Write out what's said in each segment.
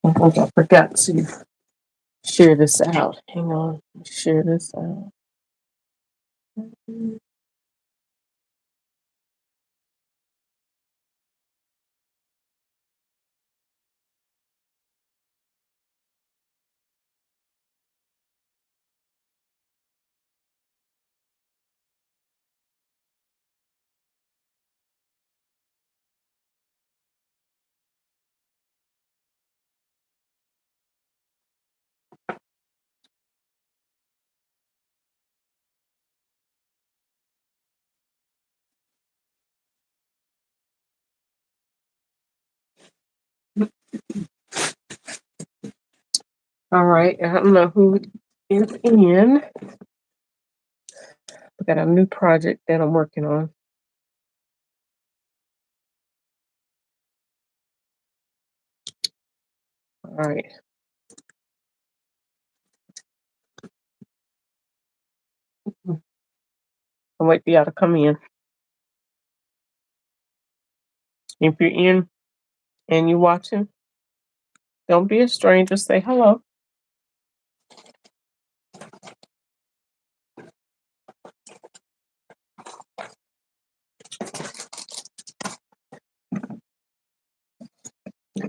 I think I forgot to share this out. Hang on, share this out. All right, I don't know who is in. I got a new project that I'm working on. All right. I'm waiting for y'all to come in. If you're in and you're watching, don't be a stranger. Say hello.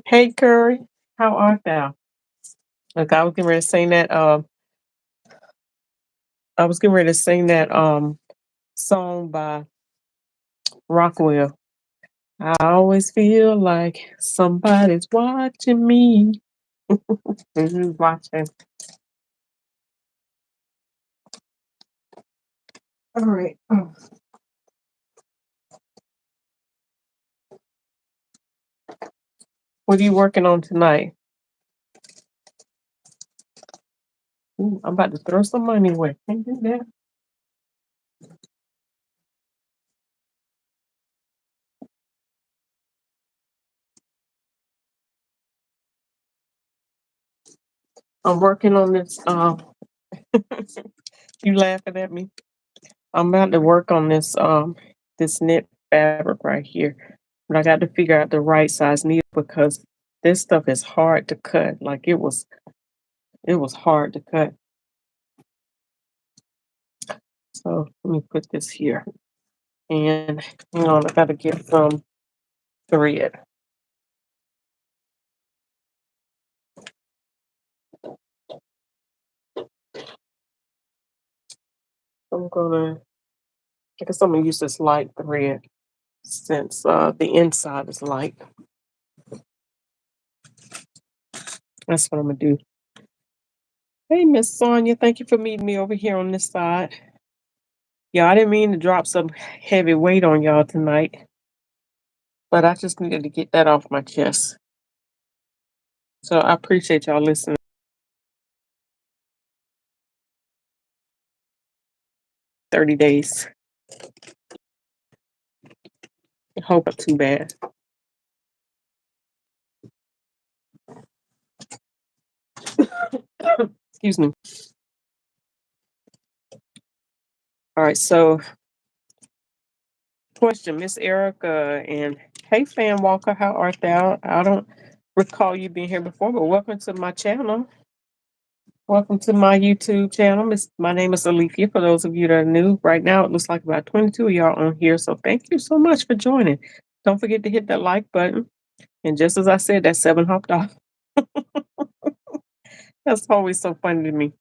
Hey, Curry, how art thou? Look, I was getting ready to sing that. I was getting ready to sing that song by Rockwell. I always feel like somebody's watching me. Who's watching? All right. What are you working on tonight? Ooh, I'm about to throw some money away. Can't do that. I'm working on this. You laughing at me? I'm about to work on this knit fabric right here, but I got to figure out the right size needle because this stuff is hard to cut. Like it was hard to cut. So let me put this here, and hang on, I got to get some thread. I guess I'm gonna use this light thread since the inside is light. That's what I'm gonna do. Hey, Miss Sonia, thank you for meeting me over here on this side. Yeah, I didn't mean to drop some heavy weight on y'all tonight, but I just needed to get that off my chest. So I appreciate y'all listening. 30 days. I hope not too bad. Excuse me. All right, so question, Miss Erica and hey Fan Walker, how art thou? I don't recall you being here before, but welcome to my channel. Welcome to my YouTube channel. My name is Alethea. For those of you that are new, right now it looks like about 22 of y'all on here. So thank you so much for joining. Don't forget to hit that like button. And just as I said, that 7 hopped off. That's always so funny to me.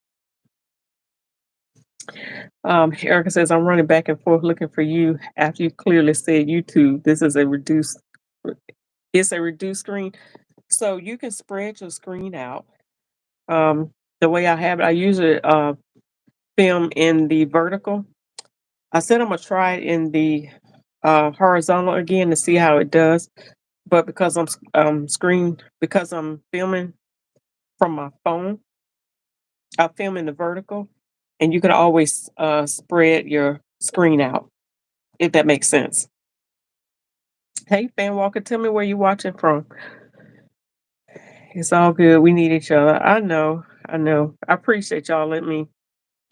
Erica says, I'm running back and forth looking for you after you clearly said YouTube. This is it's a reduced screen. So you can spread your screen out. The way I have it, I usually film in the vertical. I said I'm gonna try it in the horizontal again to see how it does. But because because I'm filming from my phone, I film in the vertical, and you can always spread your screen out if that makes sense. Hey, Fan Walker, tell me where you watching from. It's all good. We need each other. I know. I know. I appreciate y'all letting me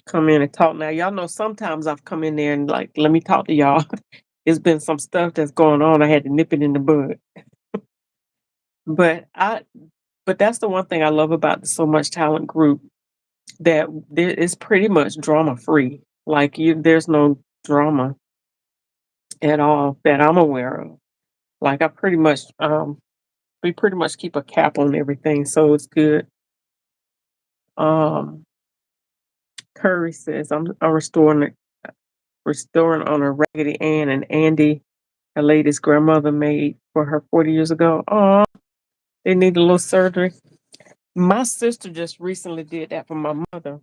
come in and talk. Now, y'all know sometimes I've come in there and like, let me talk to y'all. It's been some stuff that's going on. I had to nip it in the bud. But But that's the one thing I love about the So Much Talent group, that there is pretty much drama free. Like there's no drama at all that I'm aware of. Like I pretty much we pretty much keep a cap on everything, so it's good. Um Curry says I'm restoring on a Raggedy Ann and Andy, a lady's grandmother made for her 40 years ago. Oh, they need a little surgery. My sister just recently did that for my mother.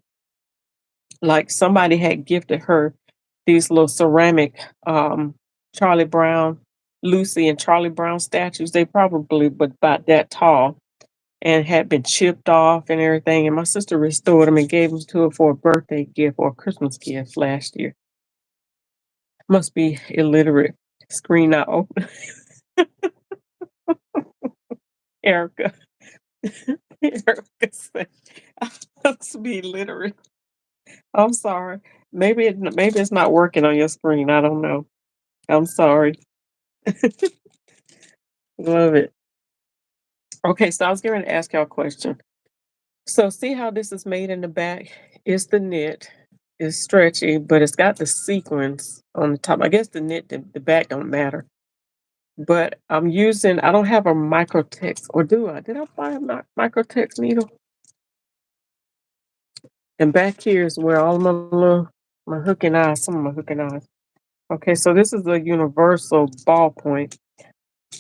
Like somebody had gifted her these little ceramic Charlie Brown, Lucy and Charlie Brown statues. They probably but about that tall and had been chipped off and everything. And my sister restored them and gave them to her for a birthday gift or a Christmas gift last year. Must be illiterate. Screen not open. Erica. Erica said, I must be illiterate. I'm sorry. Maybe it's not working on your screen. I don't know. I'm sorry. Love it. Okay, so I was going to ask y'all a question. So see how this is made in the back? It's the knit. It's stretchy, but it's got the sequins on the top. I guess the knit, the back don't matter. But I don't have a microtex, or do I? Did I buy a microtex needle? And back here is where all my hooking eyes, some of my hooking eyes. Okay, so this is a universal ballpoint.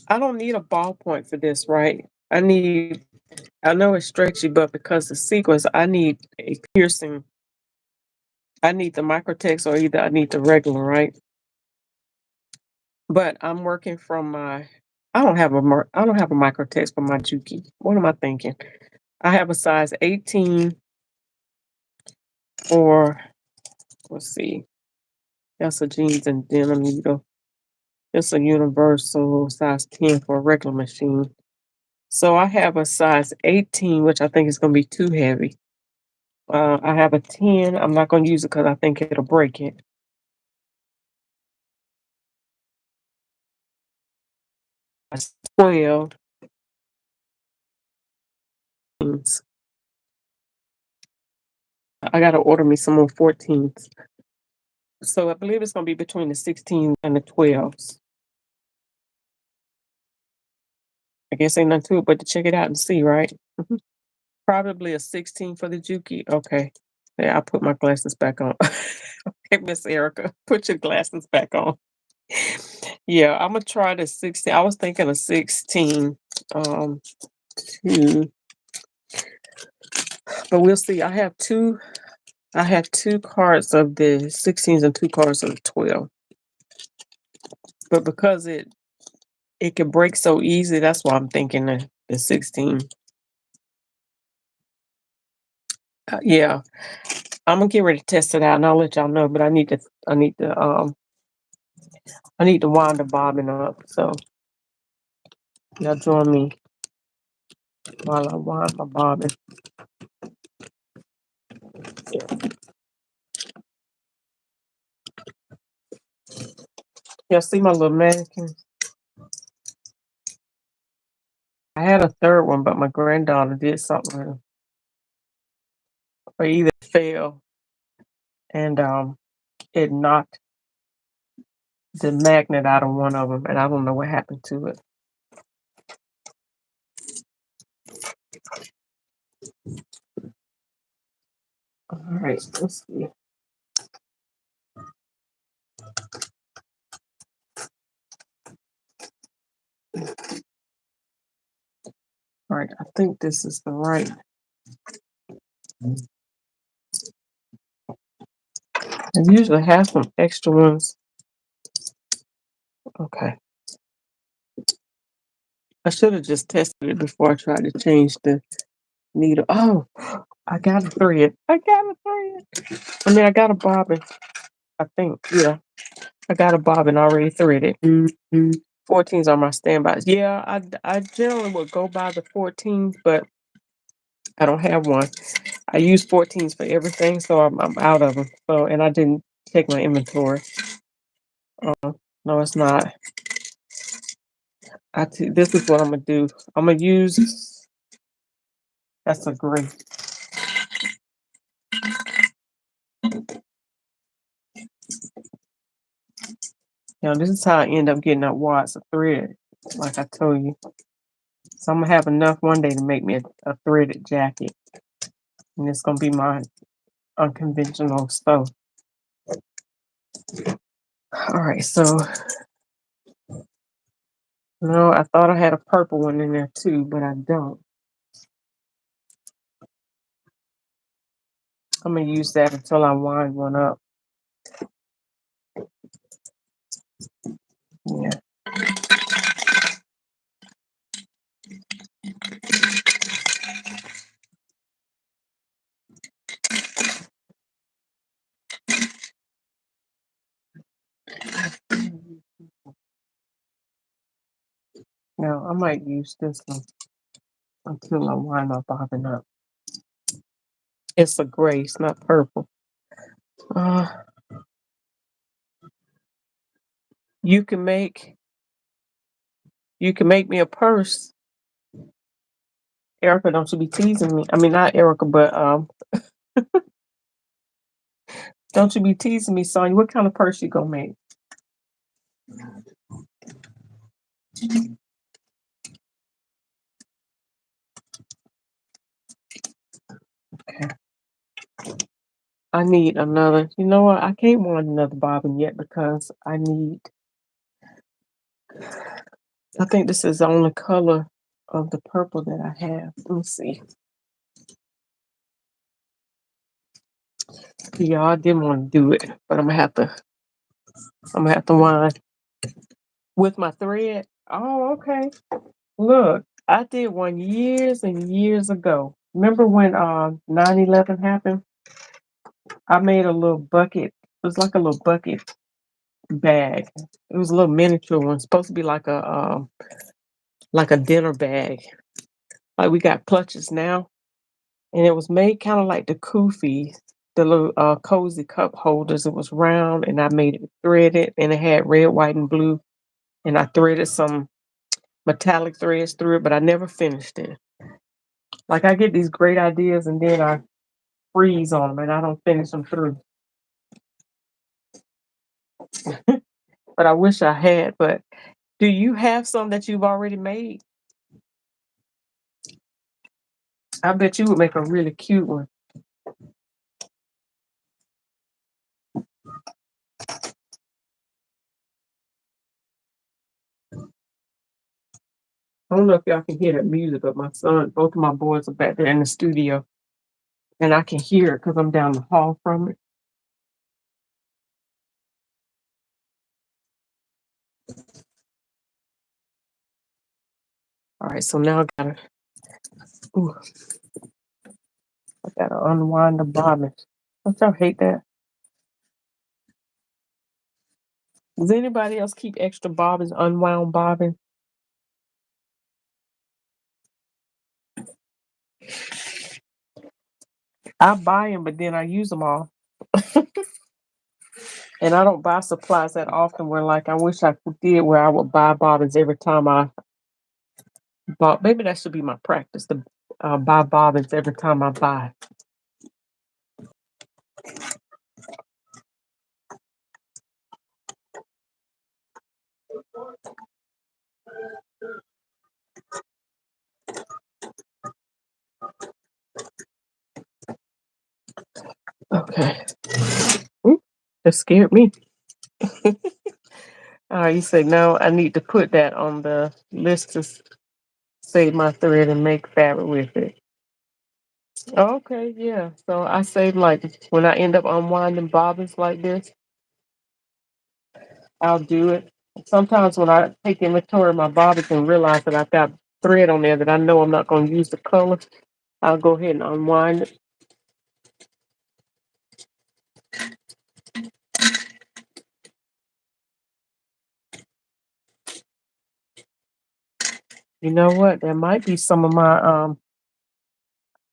I don't need a ballpoint for this, right? I know it's stretchy, but because the sequence, I need a piercing. I need the microtex or either I need the regular, right? But I'm working from my. I don't have a microtex for my Juki. What am I thinking? I have a size 18 for. Let's see. That's a jeans and denim needle. It's a universal size 10 for a regular machine. So I have a size 18, which I think is going to be too heavy. I have a 10. I'm not going to use it because I think it'll break it. A 12. I got to order me some more 14s. So I believe it's going to be between the 16 and the 12s. I guess ain't nothing to it but to check it out and see, right? Mhm. Probably a 16 for the Juki. Okay. Yeah, I'll put my glasses back on. Okay, Miss Erica, put your glasses back on. Yeah, I'm gonna try the 16. I was thinking of 16. Um, two, but we'll see. I have two cards of the 16s and two cards of the 12. But because it can break so easy, that's why I'm thinking the 16. Yeah, I'm gonna get ready to test it out and I'll let y'all know. But I need to wind the bobbin up. So y'all join me while I wind my bobbin. Yeah. Y'all see my little mannequin? I had a third one, but my granddaughter did something or either fell and it knocked the magnet out of one of them, and I don't know what happened to it. All right, let's see. All right, I think this is the right. I usually have some extra ones. Okay. I should have just tested it before I tried to change the needle. Oh, I got a thread. I got a thread. I got a bobbin. I think, yeah. I got a bobbin already threaded. 14s are my standbys. Yeah, I generally would go by the 14s, but I don't have one. I use 14s for everything, so I'm out of them. So, and I didn't check my inventory. No, it's not. This is what I'm gonna do. I'm gonna use That's a great. This is how I end up getting that wads of thread, like I told you. So I'm gonna have enough one day to make me a threaded jacket, and it's gonna be my unconventional stuff. All right, so no, I thought I had a purple one in there too, but I don't. I'm gonna use that until I wind one up. Yeah. Now I might use this one until I wind my bobbin up. It's a gray, it's not purple. Uh, you can make me a purse. Erica, don't you be teasing me. I mean, not Erica, but don't you be teasing me, Sonya. What kind of purse you gonna make? Okay. I need another. You know what? I can't want another bobbin yet because I think this is the only color of the purple that I have. Let me see. Yeah, I didn't want to do it, but I'm gonna have to wind with my thread. Oh, okay. Look, I did one years and years ago. Remember when 9/11 happened? I made a little bucket. It was like a little bucket bag. It was a little miniature one, supposed to be like a dinner bag. Like we got clutches now, and it was made kind of like the kufi, the little cozy cup holders. It was round, and I made it threaded, and it had red, white, and blue. And I threaded some metallic threads through it, but I never finished it. Like I get these great ideas, and then I freeze on them, and I don't finish them through. But I wish I had. But do you have some that you've already made? I bet you would make a really cute one. I don't know if y'all can hear that music, but my son, both of my boys are back there in the studio, and I can hear it because I'm down the hall from it. All right, so now ooh, I gotta unwind the bobbin. Don't y'all hate that? Does anybody else keep extra bobbins, unwound bobbin? I buy them, but then I use them all. And I don't buy supplies that often where like I wish I did where I would buy bobbins every time I bought. Maybe that should be my practice to buy bobbins every time I buy. Okay. Ooh, that scared me. You say no, I need to put that on the list to save my thread and make fabric with it. Okay, yeah. So I save like when I end up unwinding bobbins like this, I'll do it. Sometimes when I take inventory of my bobbins and realize that I've got thread on there that I know I'm not going to use the color, I'll go ahead and unwind it. You know what? There might be some of my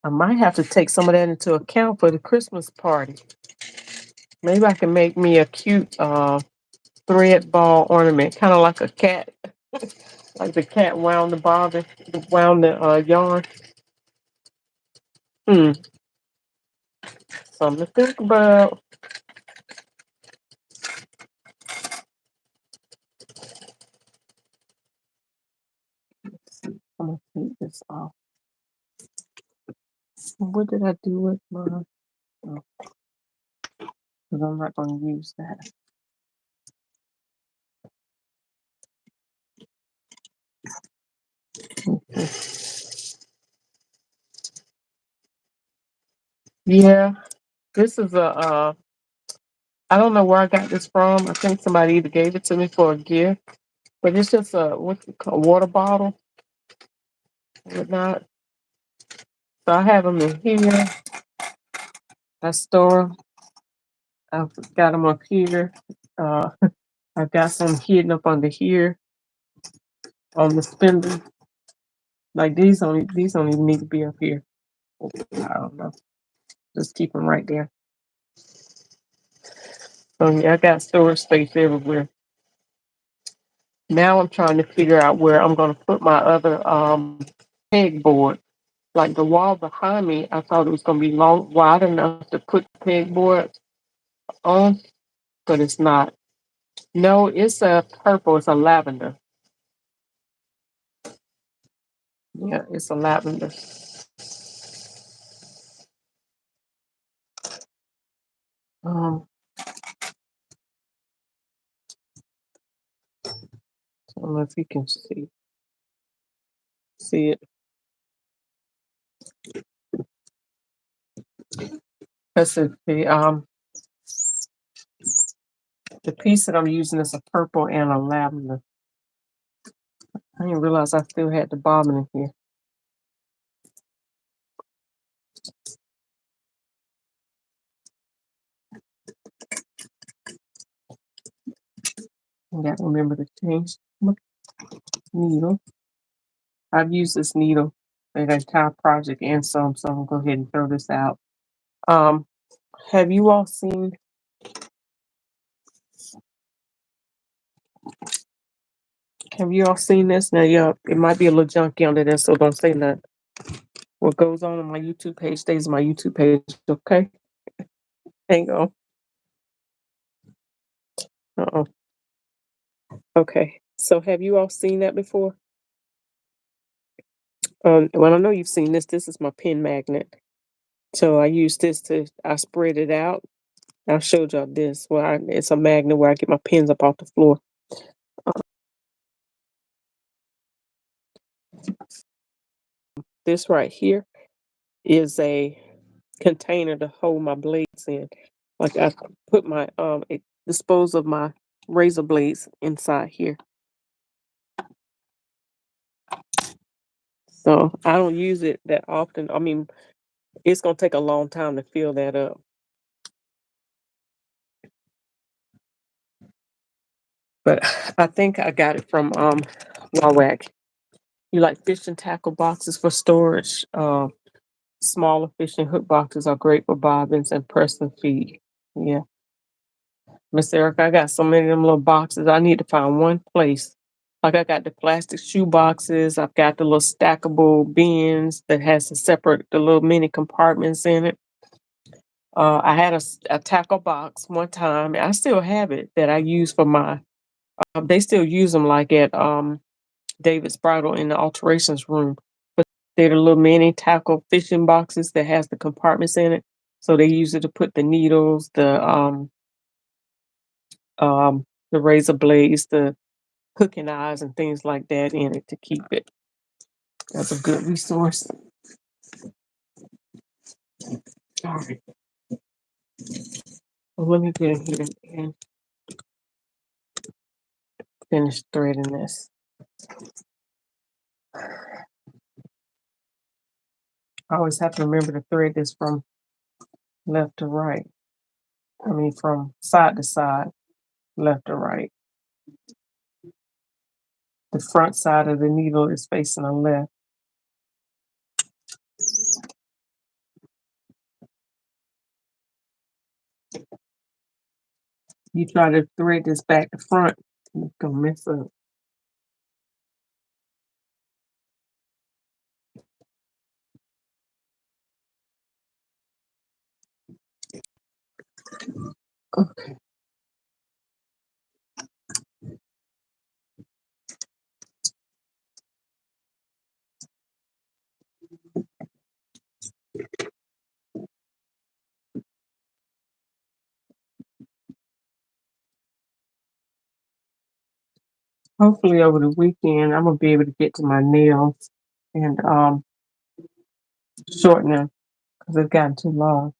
I might have to take some of that into account for the Christmas party. Maybe I can make me a cute thread ball ornament, kind of like a cat, like the cat wound the bobbin, wound the yarn. Hmm, something to think about. I'm gonna take this off. What did I do with my? Because I'm not gonna use that. Yeah, this is a. I don't know where I got this from. I think somebody either gave it to me for a gift, but it's just a what's it called, water bottle, whatnot. So I have them in here. I store 'em. I've got them up here. Uh, I've got some hidden up under here on the spindle. Like these don't even need to be up here. I don't know. Just keep them right there. So yeah, I got storage space everywhere. Now I'm trying to figure out where I'm gonna put my other pegboard. Like the wall behind me, I thought it was gonna be wide enough to put the pegboard on, but it's not. No, it's a purple. It's a lavender. Yeah, it's a lavender. Um, I don't know if you can see it. That's it. The piece that I'm using is a purple and a lavender. I didn't realize I still had the bobbin in here. I got to remember to change my needle. I've used this needle for the entire project and some, so I'm gonna go ahead and throw this out. Um, have you all seen? Have you all seen this? Now, yeah, it might be a little junky under there, so don't say nothing. What goes on my YouTube page stays on my YouTube page. Okay, hang on. Uh-oh. Okay. So, have you all seen that before? Well, I know you've seen this. This is my pen magnet. So I use this I spread it out. I showed y'all this. It's a magnet where I get my pens up off the floor. This right here is a container to hold my blades in. Like I put dispose of my razor blades inside here. So I don't use it that often. I mean, it's gonna take a long time to fill that up. But I think I got it from Wawak. You like fishing tackle boxes for storage? Smaller fishing hook boxes are great for bobbins and press and feed. Yeah. Miss Erica, I got so many of them little boxes. I need to find one place. Like I got the plastic shoe boxes. I've got the little stackable bins that has the little mini compartments in it. I had a tackle box one time. I still have it that I use for my. They still use them like at David's Bridal in the alterations room. But they're the little mini tackle fishing boxes that has the compartments in it. So they use it to put the needles, the razor blades, the hooking eyes, and things like that in it to keep it. That's a good resource. All right. Well, let me get in here and finish threading this. I always have to remember to thread this from left to right. I mean, from side to side, left to right. The front side of the needle is facing the left. You try to thread this back to front, you're gonna mess up. Okay. Hopefully over the weekend I'm gonna be able to get to my nails and shorten them because they've gotten too long.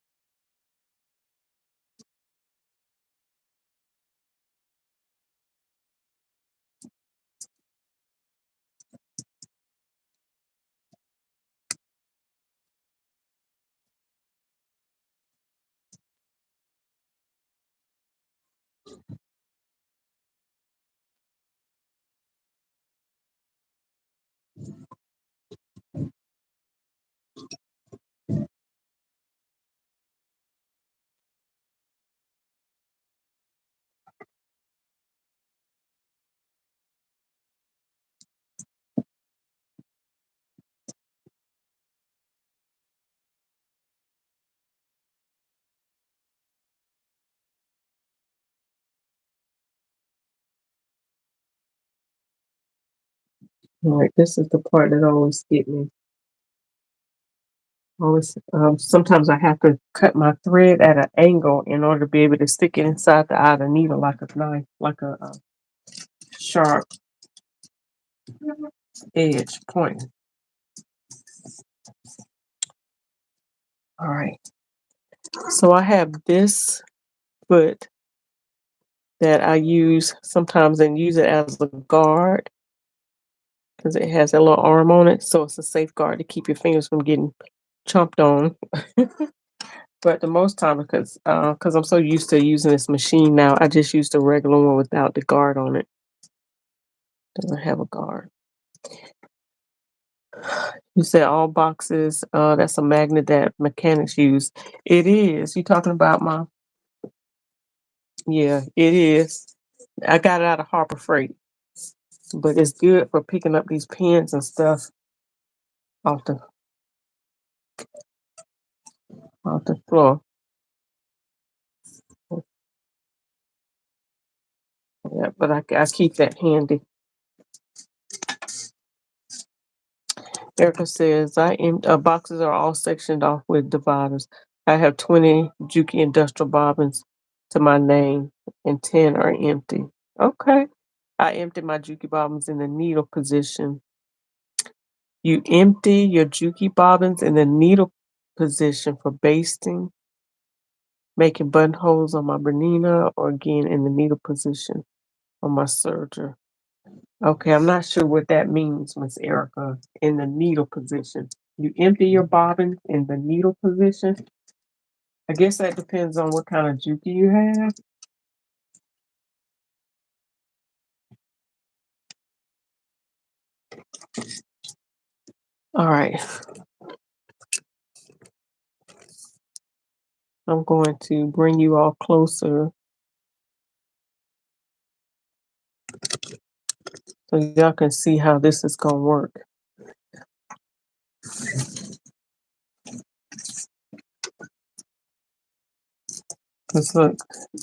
All right, this is the part that always get me. Always, sometimes I have to cut my thread at an angle in order to be able to stick it inside the eye of the needle like a knife, like a sharp edge point. All right. So I have this foot that I use sometimes and use it as a guard because it has a little arm on it. So it's a safeguard to keep your fingers from getting chomped on. But the most time, because I'm so used to using this machine now, I just use the regular one without the guard on it. Doesn't have a guard. You said all boxes. That's a magnet that mechanics use. It is. You talking about my? Yeah, it is. I got it out of Harbor Freight, but it's good for picking up these pins and stuff off the off the floor. Yeah, but I keep that handy. Erica says, boxes are all sectioned off with dividers. I have 20 Juki industrial bobbins to my name and 10 are empty. Okay. I empty my Juki bobbins in the needle position. You empty your Juki bobbins in the needle position for basting, making buttonholes on my Bernina, or again in the needle position on my serger. Okay, I'm not sure what that means, Miss Erica. In the needle position, you empty your bobbin in the needle position. I guess that depends on what kind of juki you have. All right, I'm going to bring you all closer so y'all can see how this is gonna work. Cause look,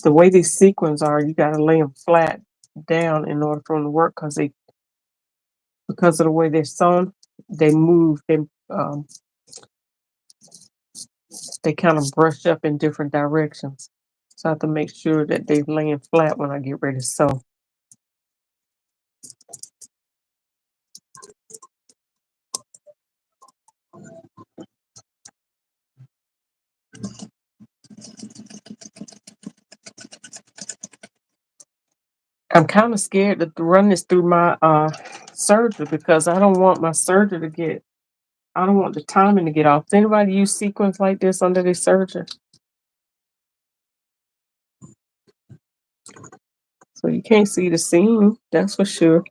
the way these sequins are, you gotta lay them flat down in order for them to work. Because of the way they're sewn, they move. They kind of brush up in different directions. So I have to make sure that they're laying flat when I get ready to sew. I'm kind of scared to run this through my serger because I don't want the timing to get off. Does anybody use sequins like this under their serger? So you can't see the seam, that's for sure.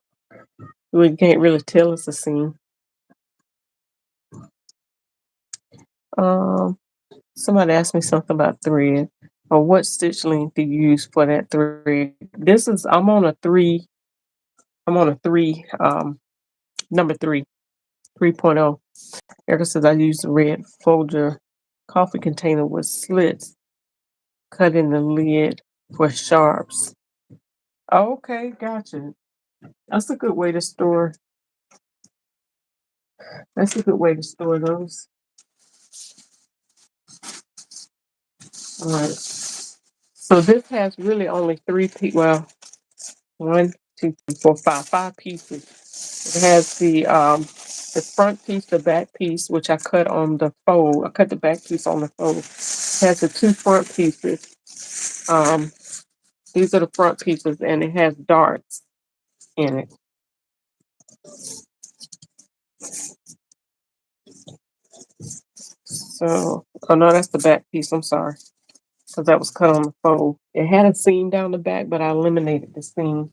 Well, you can't really tell it's a seam. Um, Somebody asked me something about thread or what stitch length do you use for that thread. I'm on a three, number three, 3.0. Erica says I use the red Folger coffee container with slits cut in the lid for sharps. Okay, gotcha. That's a good way to store. That's a good way to store those. All right. So this has really only three pieces. Well, one, two, three, four, five pieces. It has the front piece, the back piece, which I cut on the fold. I cut the back piece on the fold. It has the two front pieces. Um, these are the front pieces, and it has darts in it. So, oh no, that's the back piece. I'm sorry, because that was cut on the fold. It had a seam down the back, but I eliminated the seam.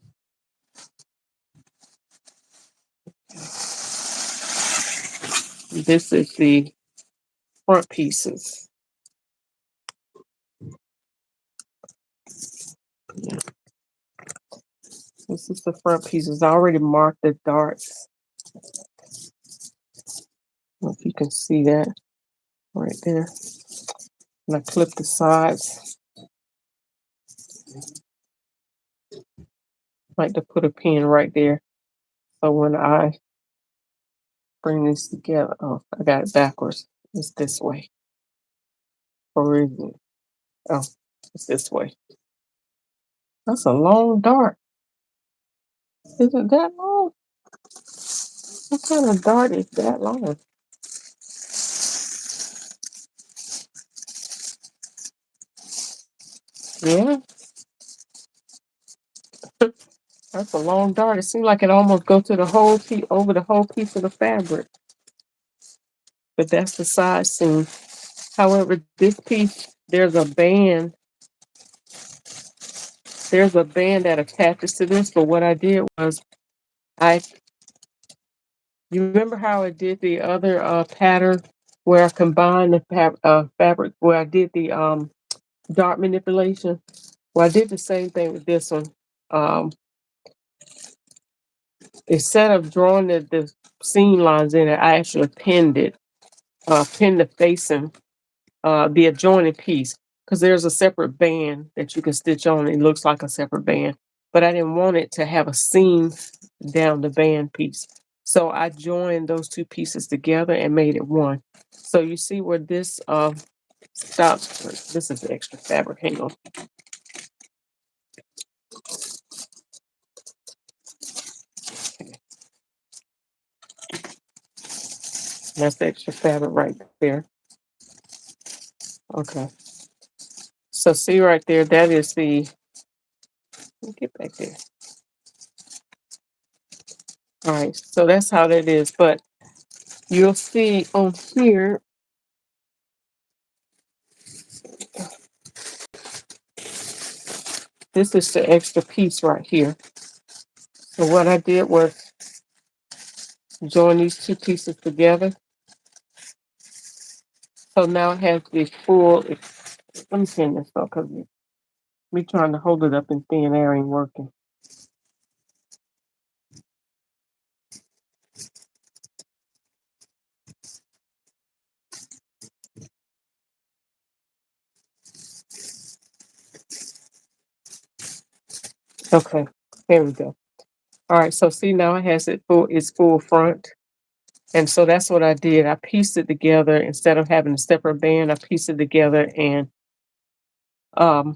This is the front pieces. Yeah. This is the front pieces. I already marked the darts. I don't know if you can see that right there. And I clip the sides. I like to put a pin right there. So when I bring this together, oh, I got it backwards. It's this way. Or is it? Oh, it's this way. That's a long dart. Is it that long? What kind of dart is that long? Yeah, that's a long dart. It seems like it almost goes to the whole piece, over the whole piece of the fabric. But that's the side seam. However, this piece, there's a band that attaches to this. But what I did was I you remember how I did the other pattern where I combined the fabric where I did the dart manipulation? Well, I did the same thing with this one. Um, Instead of drawing the seam lines in it, I actually pinned it, pinned the facing, the adjoining piece, because there's a separate band that you can stitch on. It looks like a separate band, but I didn't want it to have a seam down the band piece. So I joined those two pieces together and made it one. So you see where this stops. This is the extra fabric. Hang on. That's the extra fabric right there. Okay. So see right there, that is the, let me get back there. All right, so that's how that is. But you'll see on here, this is the extra piece right here. So what I did was join these two pieces together. So now it has the full, let me pin this up because me trying to hold it up in thin air ain't working. Okay, there we go. All right, so see now it has it's full front. And so that's what I did. I pieced it together instead of having a separate band. I pieced it together and um,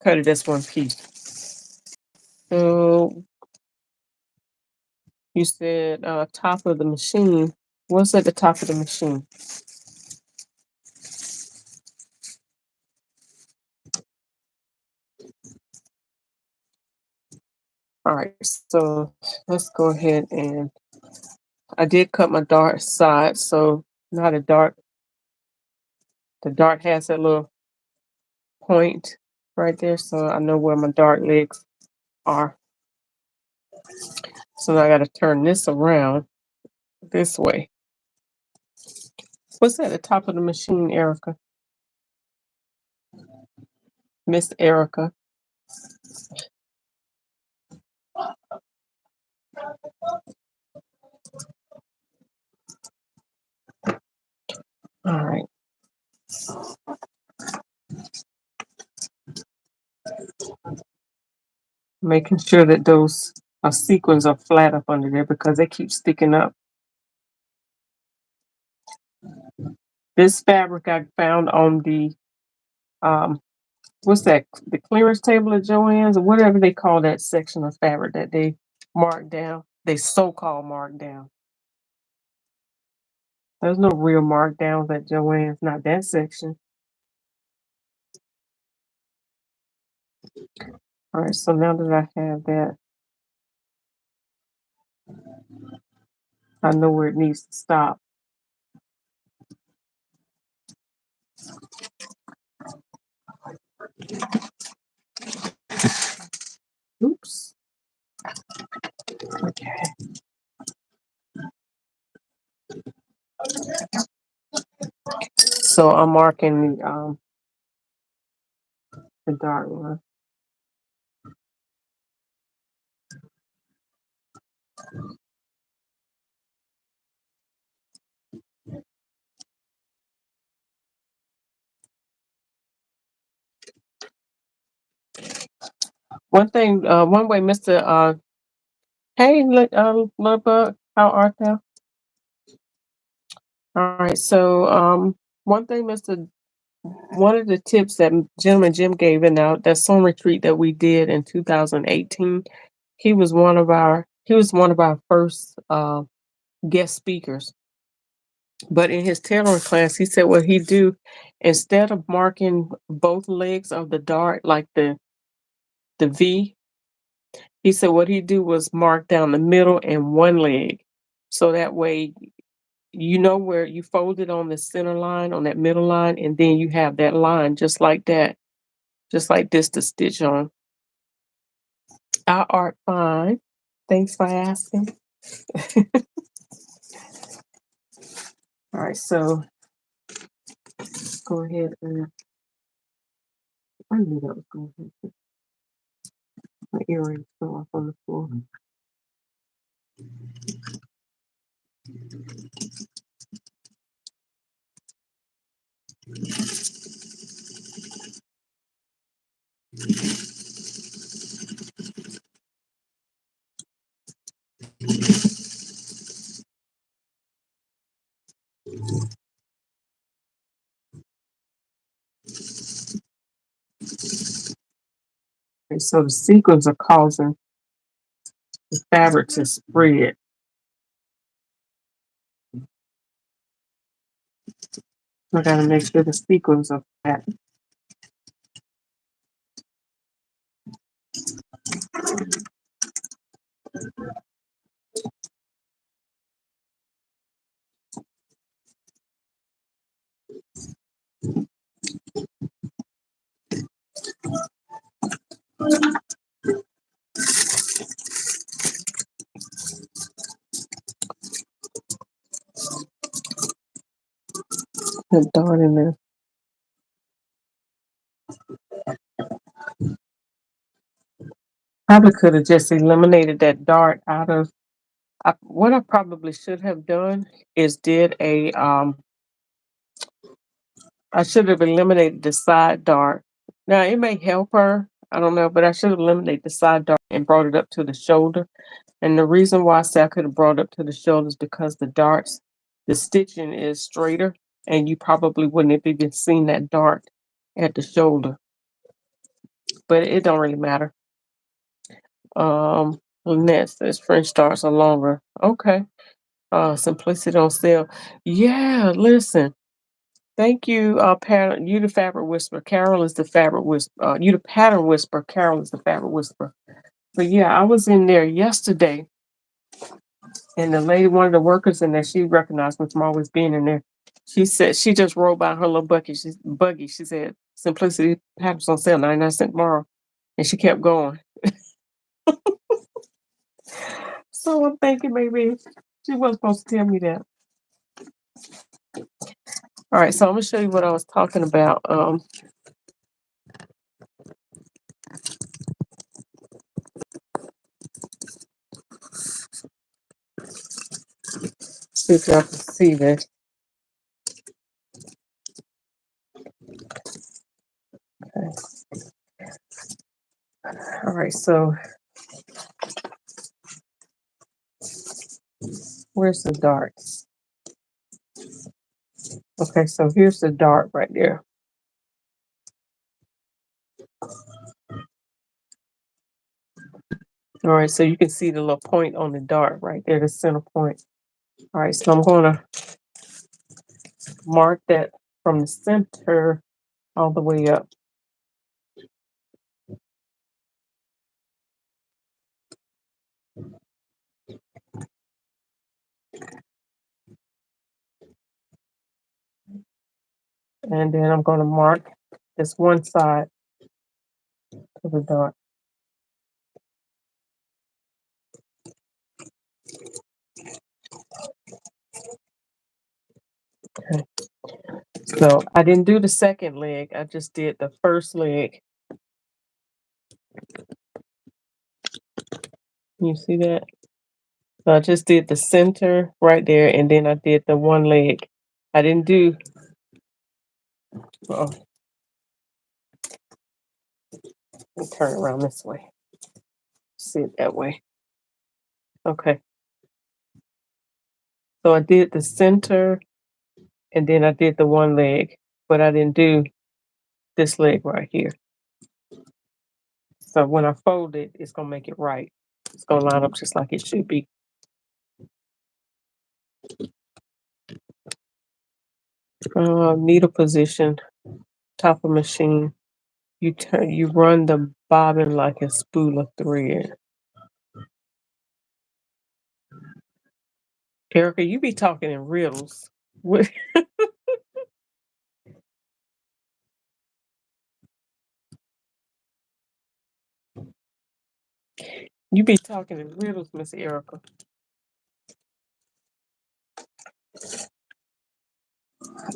cut it as one piece. So you said top of the machine. What's at the top of the machine? All right, so let's go ahead and I did cut my dart side. So now the dart has that little point right there. So I know where my dart legs are. So now I got to turn this around this way. What's at the top of the machine, Erica? Miss Erica. All right. Making sure that those sequins are flat up under there because they keep sticking up. This fabric I found on the um, what's that? The clearance table at Joann's or whatever they call that section of fabric that they mark down. They so-called mark down. There's no real markdowns at Joann's, not that section. All right, so now that I have that, I know where it needs to stop. Oops. Okay. So I'm marking the dark one. One thing, one way, Mr. Hey, love bug, how art thou? All right, so one thing, one of the tips that gentleman Jim gave in that song retreat that we did in 2018, he was one of our first guest speakers. But in his tailoring class, he said what he do instead of marking both legs of the dart like the V, he said what he do was mark down the middle and one leg. So that way you know where you fold it on the center line, on that middle line, and then you have that line just like that, just like this to stitch on. Our art fine. Thanks for asking. All right, so go ahead and I knew that was going to happen. My earrings fell off on the floor. Okay, so the sequins are causing the fabric to spread. I gotta make sure the sequins are flat. The dart in there. Probably could have just eliminated that dart out of. What I probably should have done is did a I should have eliminated the side dart. Now it may help her, I don't know, but I should have eliminated the side dart and brought it up to the shoulder. And the reason why I say I could have brought it up to the shoulder is because the stitching is straighter, and you probably wouldn't have even seen that dart at the shoulder. But it don't really matter. Lynette says French darts are longer. Okay. Simplicity on sale. Yeah, listen. Thank you, pattern. You the fabric whisperer. Carol is the fabric whisperer. You the pattern whisperer. Carol is the fabric whisperer. But yeah, I was in there yesterday, and the lady, one of the workers in there, she recognized me from always being in there. She said she just rolled by her little buggy. She said, "Simplicity patterns on sale, 99 cents tomorrow," and she kept going. So I'm thinking maybe she wasn't supposed to tell me that. All right, so I'm gonna show you what I was talking about. See if y'all can see this. Okay. All right, so Where's the darts? Okay, so here's the dart right there. All right, so you can see the little point on the dart right there, the center point. All right, so I'm going to mark that from the center all the way up. And then I'm going to mark this one side of the dart. Okay. So I didn't do the second leg. I just did the first leg. You see that? So I just did the center right there, and then I did the one leg. I didn't do, oh, let me turn around this way. See it that way. Okay. So I did the center, and then I did the one leg, but I didn't do this leg right here. So when I fold it, it's going to make it right. It's going to line up just like it should be. Needle position, top of machine. You run the bobbin like a spool of thread. Erica, you be talking in riddles. What? You be talking in riddles, Miss Erica.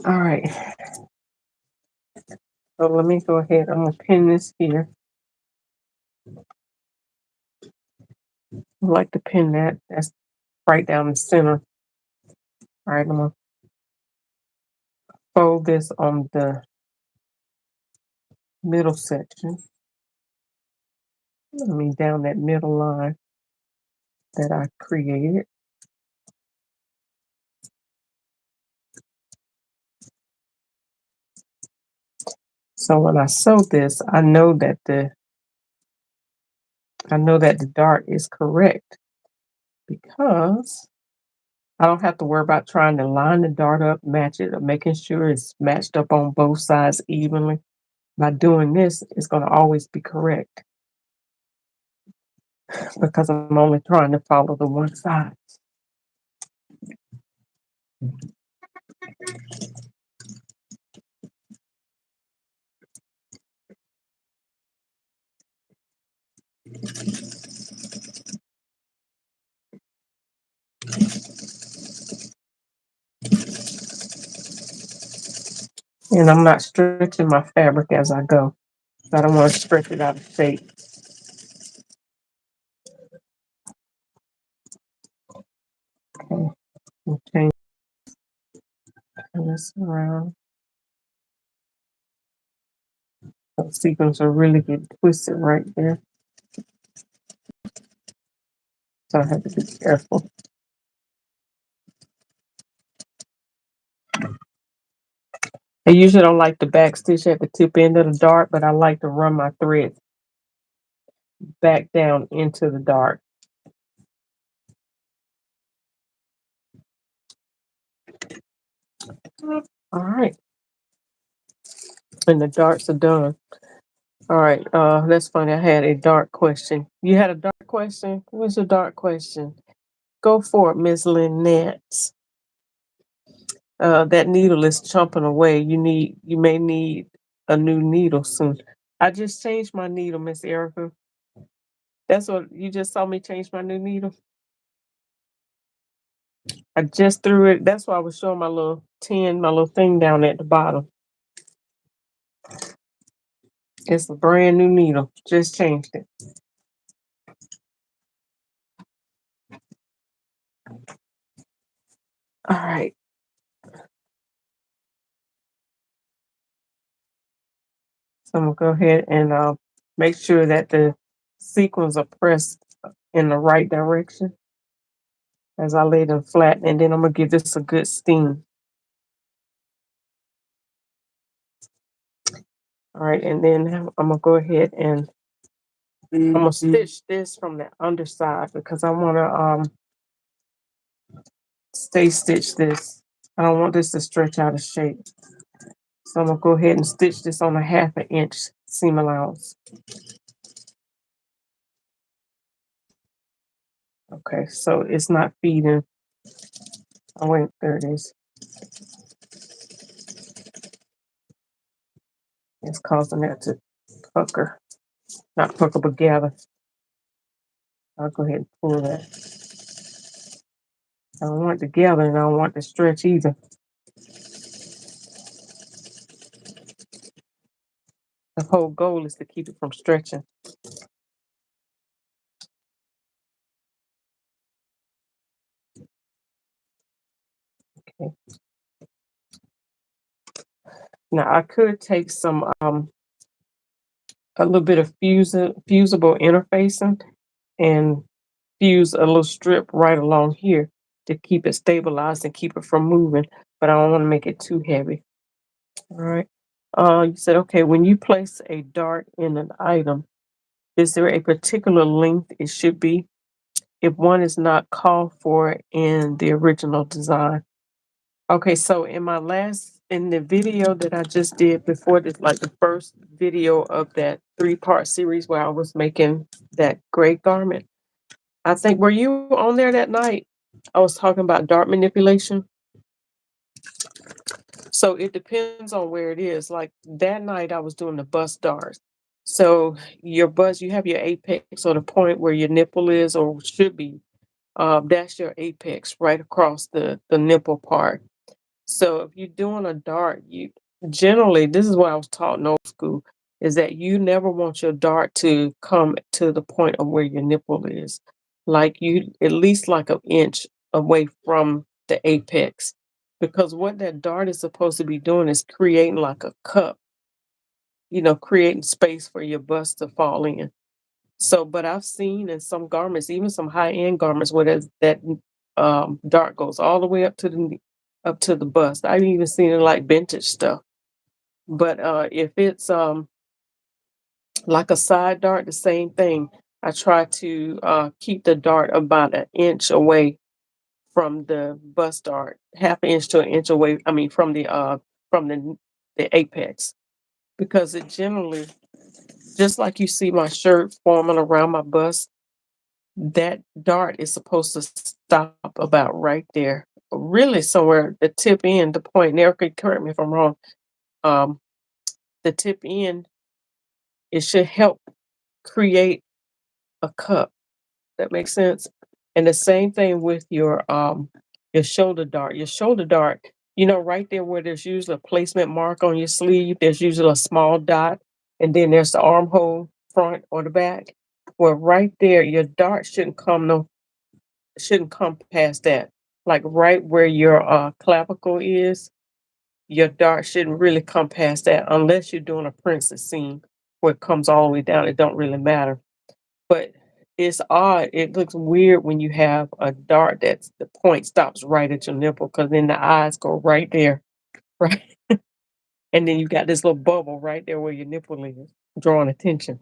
All right. So let me go ahead. I'm gonna pin this here. I like to pin that. That's right down the center. All right, I'm gonna fold this on the middle section. I mean down that middle line that I created. So when I sew this, I know that the dart is correct because I don't have to worry about trying to line the dart up, match it, or making sure it's matched up on both sides evenly. By doing this, it's going to always be correct because I'm only trying to follow the one side. And I'm not stretching my fabric as I go. I don't want to stretch it out of shape. Okay, we'll change this around. The sequins are really get twisted right there. So I have to be careful. I usually don't like the back stitch at the tip end of the dart, but I like to run my thread back down into the dart. All right. And the darts are done. All right. That's funny. I had a dart question. You had a dart question? What's your dart question? Go for it, Miss Lynette. That needle is chomping away. You may need a new needle soon. I just changed my needle, Miss Erica. That's what you just saw me change my new needle. I just threw it. That's why I was showing my little thing down at the bottom. It's a brand new needle. Just changed it. All right. So I'm gonna go ahead and make sure that the sequins are pressed in the right direction. as I lay them flat, and then I'm gonna give this a good steam. All right, and then I'm gonna go ahead and I'm gonna stitch this from the underside because I wanna stay stitch this. I don't want this to stretch out of shape. So I'm gonna go ahead and stitch this on a 1/2 inch seam allowance. Okay, so it's not feeding. Oh wait, there it is. It's causing that to pucker. Not pucker, but gather. I'll go ahead and pull that. I don't want it to gather and I don't want it to stretch either. The whole goal is to keep it from stretching. Okay. Now I could take some a little bit of fusible interfacing and fuse a little strip right along here to keep it stabilized and keep it from moving, but I don't want to make it too heavy. All right. You said, okay, when you place a dart in an item, is there a particular length it should be if one is not called for in the original design? Okay, so in the video that I just did before this, like the first video of that 3-part series where I was making that gray garment, I think, were you on there that night? I was talking about dart manipulation. So it depends on where it is. Like that night, I was doing the bust darts. So your bust, you have your apex or the point where your nipple is or should be. That's your apex right across the nipple part. So if you're doing a dart, you generally, this is what I was taught in old school, is that you never want your dart to come to the point of where your nipple is. Like you at least like an inch away from the apex. Because what that dart is supposed to be doing is creating like a cup, creating space for your bust to fall in. So, but I've seen in some garments, even some high-end garments, where that dart goes all the way up to the bust. I've even seen it like vintage stuff. But if it's like a side dart, the same thing. I try to keep the dart about an inch away from the bust dart, 1/2 inch to an inch away. I mean, from the apex, because it generally, just like you see my shirt forming around my bust, that dart is supposed to stop about right there. Really somewhere the tip end, the point, and Erica, correct me if I'm wrong. Um, the tip end, it should help create a cup. That makes sense. And the same thing with your shoulder dart. Your shoulder dart, right there where there's usually a placement mark on your sleeve, there's usually a small dot, and then there's the armhole front or the back. Well, right there, your dart shouldn't come past that. Like right where your clavicle is, your dart shouldn't really come past that unless you're doing a princess seam where it comes all the way down. It don't really matter. But it's odd. It looks weird when you have a dart that's the point stops right at your nipple because then the eyes go right there, right? And then you got this little bubble right there where your nipple is, drawing attention.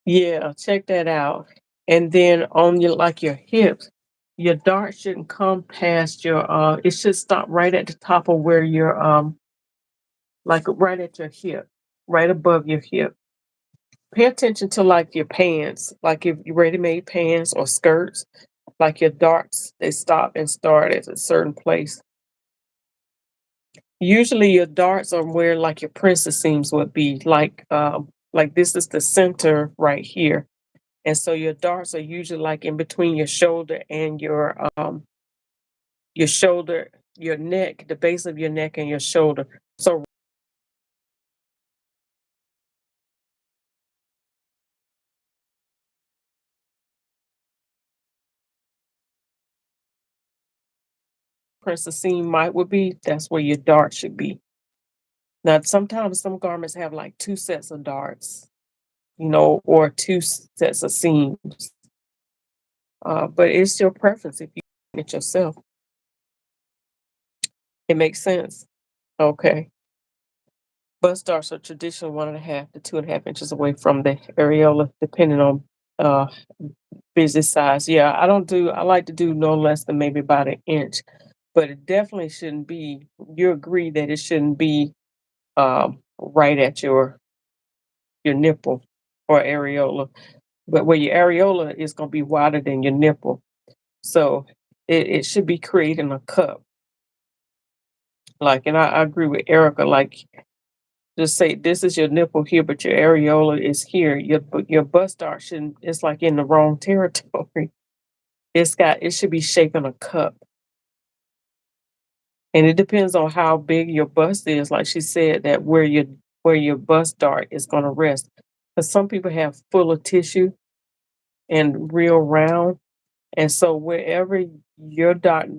Yeah, check that out. And then on your hips, your dart shouldn't come past your it should stop right at the top of where your like right at your hip, right above your hip. Pay attention to like your pants, like if you ready-made pants or skirts, like your darts, they stop and start at a certain place. Usually your darts are where like your princess seams would be, like this is the center right here. And so your darts are usually like in between your shoulder and your shoulder, your neck, the base of your neck and your shoulder. So princess seam might would be, that's where your dart should be. Now sometimes some garments have like two sets of darts, or two sets of seams. But it's your preference if you do it yourself. It makes sense. Okay. Bust darts are traditionally 1.5 to 2.5 inches away from the areola, depending on uh, busy size. Yeah, I like to do no less than maybe about an inch, but it definitely shouldn't be, you agree that it shouldn't be right at your nipple or areola, but where your areola is going to be wider than your nipple. So it should be creating a cup. Like, and I agree with Erica, like, just say this is your nipple here, but your areola is here. Your bust dart shouldn't, it's like in the wrong territory. It should be shaping a cup. And it depends on how big your bust is. Like she said, that where your bust dart is gonna rest. Because some people have fuller tissue and real round. And so wherever your dart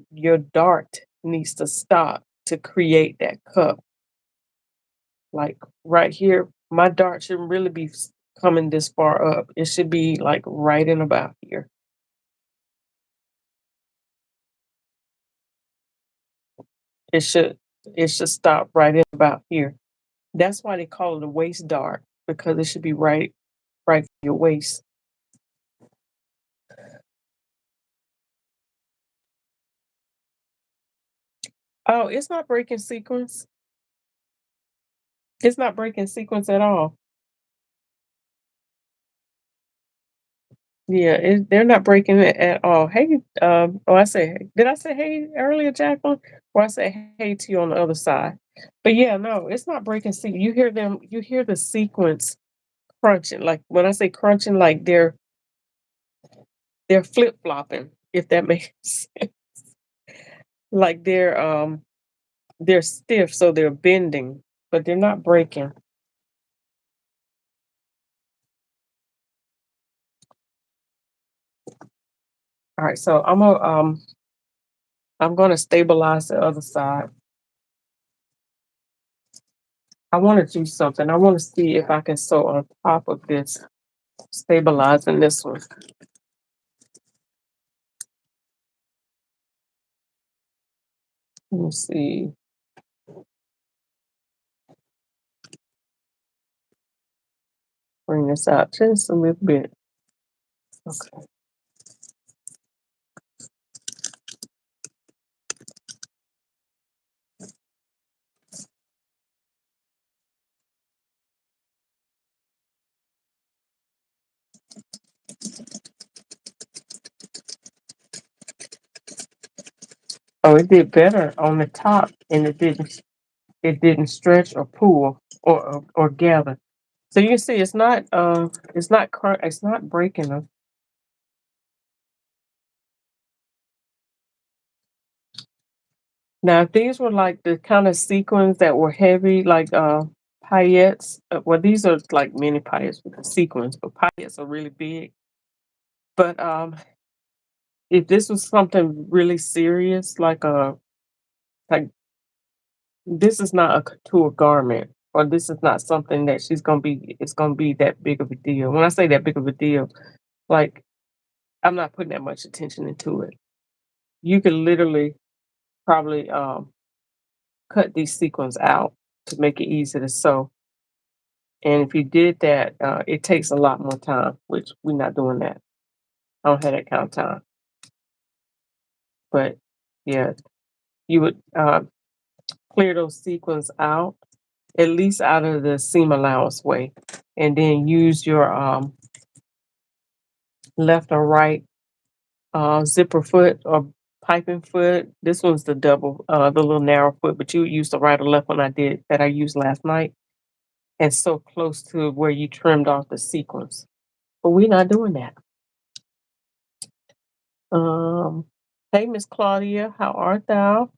needs to stop to create that cup. Like right here, my dart shouldn't really be coming this far up. It should be like right in about here. It should it should stop right in about here. That's why they call it a waist dart, because it should be right for your waist. Oh, it's not breaking sequence. It's not breaking sequence at all. Yeah, they're not breaking it at all. Hey, did I say hey earlier, Jacqueline? Or I say hey to you on the other side? But yeah, no, it's not breaking sequence. You hear the sequence crunching. Like when I say crunching, like they're flip flopping. If that makes sense. Like they're stiff, so they're bending, but they're not breaking. All right, so I'm gonna stabilize the other side. I want to do something. I want to see if I can sew on top of this, stabilizing this one. Let me see. Bring this out just a little bit. Okay. Oh, it did better on the top, and it didn't stretch or pull or gather. So you see, it's not breaking them. Now, if these were like the kind of sequins that were heavy, like paillettes, well, these are like mini paillettes with the sequins, but paillettes are really big. But if this was something really serious, like this is not a couture garment, or this is not something that it's gonna be that big of a deal. When I say that big of a deal, like I'm not putting that much attention into it. You could literally probably cut these sequins out to make it easy to sew. And if you did that, it takes a lot more time, which we're not doing that. I don't have that kind of time. But yeah, you would clear those sequins out, at least out of the seam allowance way, and then use your left or right zipper foot or piping foot. This one's the double, the little narrow foot, but you would use the right or left one I used last night, and so close to where you trimmed off the sequins. But we're not doing that. Um, hey, Miss Claudia, how art thou?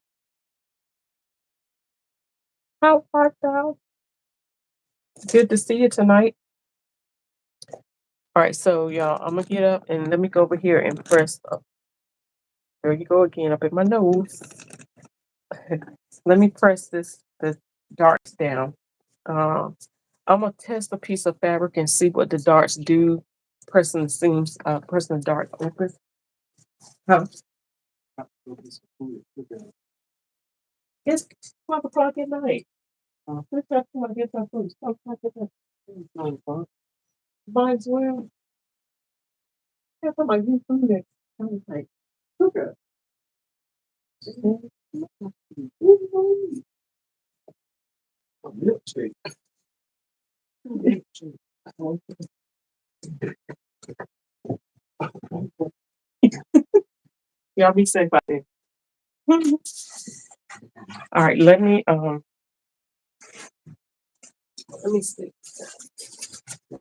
How art thou? Good to see you tonight. All right, so y'all, I'm gonna get up and let me go over here and press. There you go again, up in my nose. Let me press the darts down. Um, I'm gonna test a piece of fabric and see what the darts do. Pressing the seams, pressing the dart open. Huh? It's 12 o'clock at night. We're talking about get some food. 12 o'clock at night. Might as well. Yeah, talking about get food at like sugar. Milkshake. Milkshake. Y'all be safe out there. All right, let me see.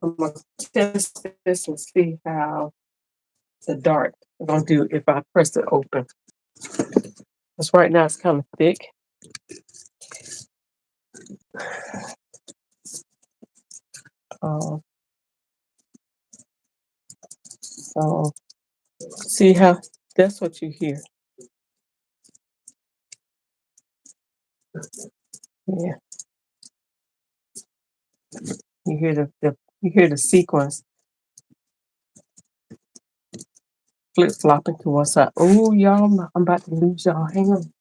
I'm gonna test this and see how the dart is gonna do if I press it open. Because right now it's kind of thick. Um, so see how that's what you hear. Yeah, you hear the sequence flip flopping to one side. Oh, y'all, I'm about to lose y'all. Hang on.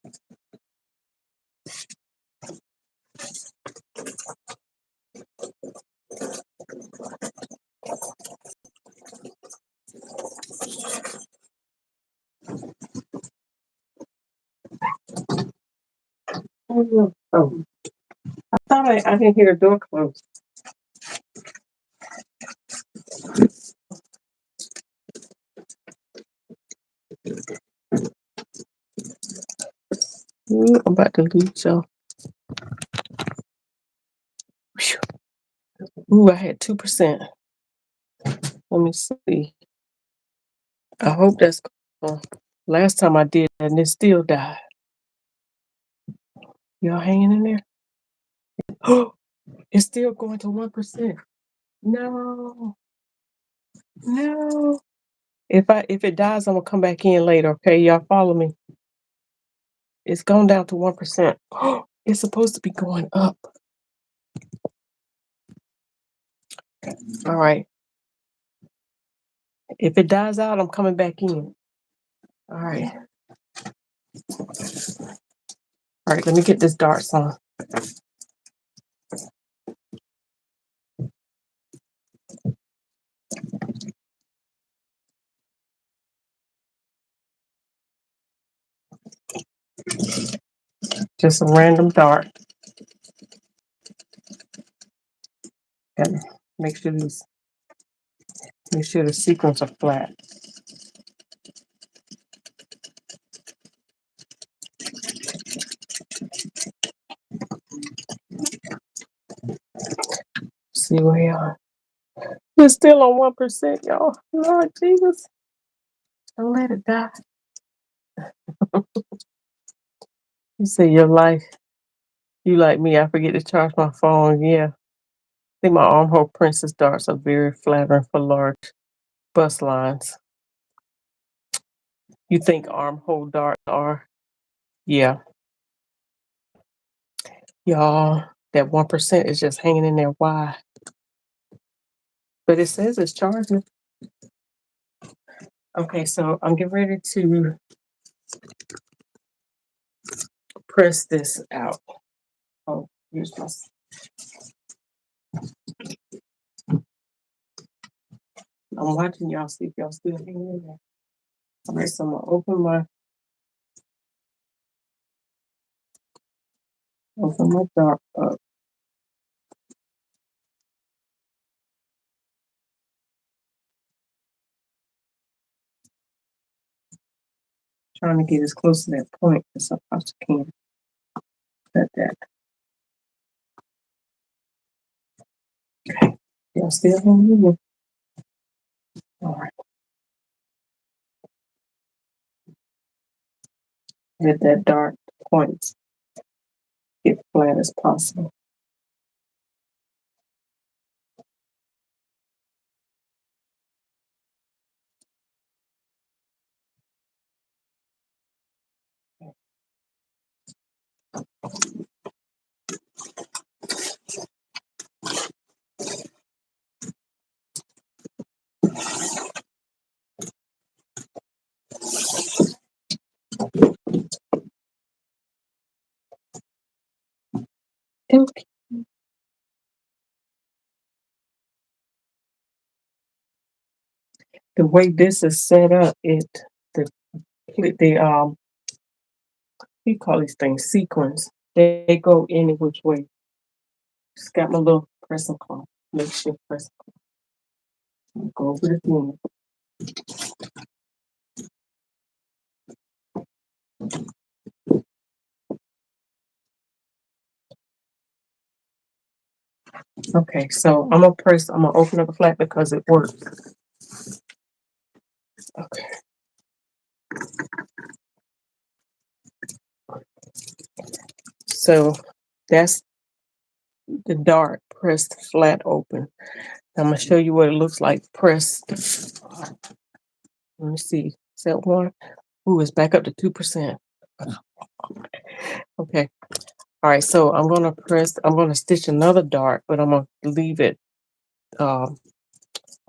Oh, I thought I didn't hear a door close. Ooh, I'm about to lose y'all. Whew. Ooh, I had 2%. Let me see. I hope that's gone. Last time I did that and it still died. Y'all hanging in there? Oh, it's still going to 1%. No, no. If it dies, I'm gonna come back in later. Okay, y'all follow me. It's gone down to 1%. Oh, it's supposed to be going up. All right. If it dies out, I'm coming back in. All right. All right. Let me get this darts on. Just a random dart. Gotta make sure the sequins are flat. See where you are. We're still on 1%, y'all. Lord Jesus. Don't let it die. You say your life. You like me, I forget to charge my phone. Yeah. I think my armhole princess darts are very flattering for large bus lines. You think armhole darts are? Yeah. Y'all, that 1% is just hanging in there. Why? But it says it's charging. Okay, so I'm getting ready to press this out. Oh, here's my. I'm watching y'all see if y'all still hanging in there. All right, so I'm gonna open my dart up. Trying to get as close to that point as I possibly can. At that. Okay. Y'all still hanging in there? All right. Get that dart point get flat as possible. Okay. The way this is set up, the the what do you call these things? Sequins. They go any which way. Just got my little pressing cloth, makeshift pressing cloth. Go over the thing. Okay, so I'm gonna open up the flap because it works. Okay, so that's the dart pressed flat open. I'm gonna show you what it looks like pressed. Let me see. Is that one? Ooh, it's back up to 2%. Okay. All right, so I'm gonna stitch another dart, but I'm gonna leave it. Um,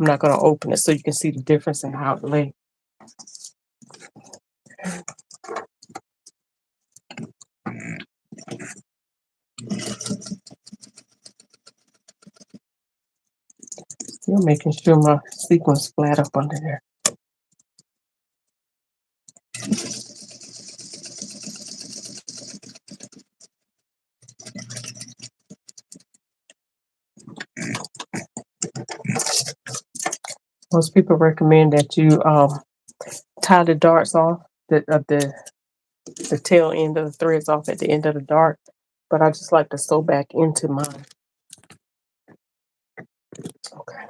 I'm not gonna open it so you can see the difference in how it lays. Still making sure my sequins flat up under there. Most people recommend that you tie the darts off the tail end of the threads off at the end of the dart, but I just like to sew back into mine. Okay.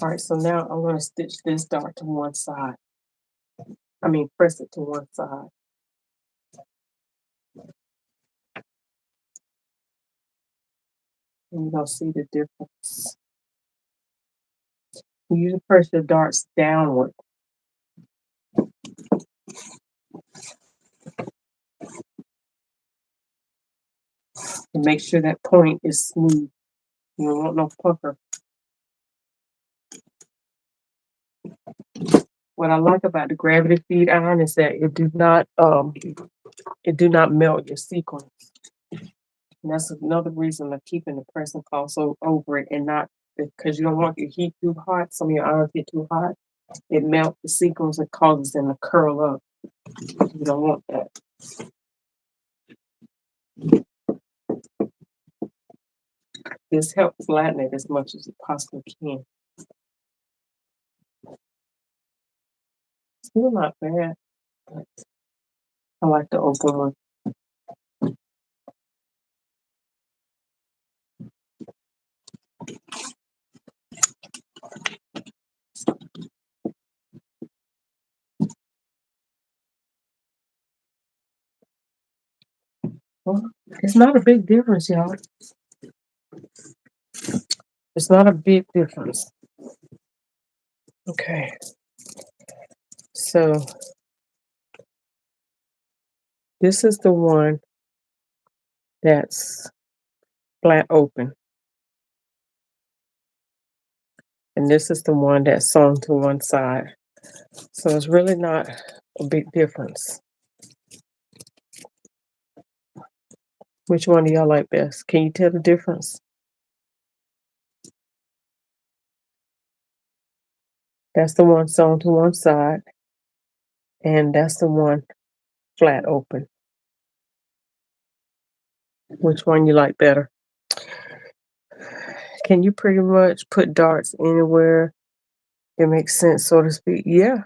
All right, so now I'm going to stitch this dart to one side. I mean, press it to one side. And you're going to see the difference. You usually press your darts downward. And make sure that point is smooth. You don't want no pucker. What I like about the gravity feed iron is that it do not melt your sequins. And that's another reason of keeping the pressing cloth so over it and not because you don't want your heat too hot. Some of your irons get too hot. It melts the sequins and causes them to curl up. You don't want that. This helps flatten it as much as it possibly can. Still not bad, but I like the open one. Well, it's not a big difference, y'all. It's not a big difference. Okay. So this is the one that's flat open. And this is the one that's sewn to one side. So it's really not a big difference. Which one do y'all like best? Can you tell the difference? That's the one sewn to one side, and that's the one flat open. Which one you like better? Can you pretty much put darts anywhere it makes sense, so to speak? Yeah.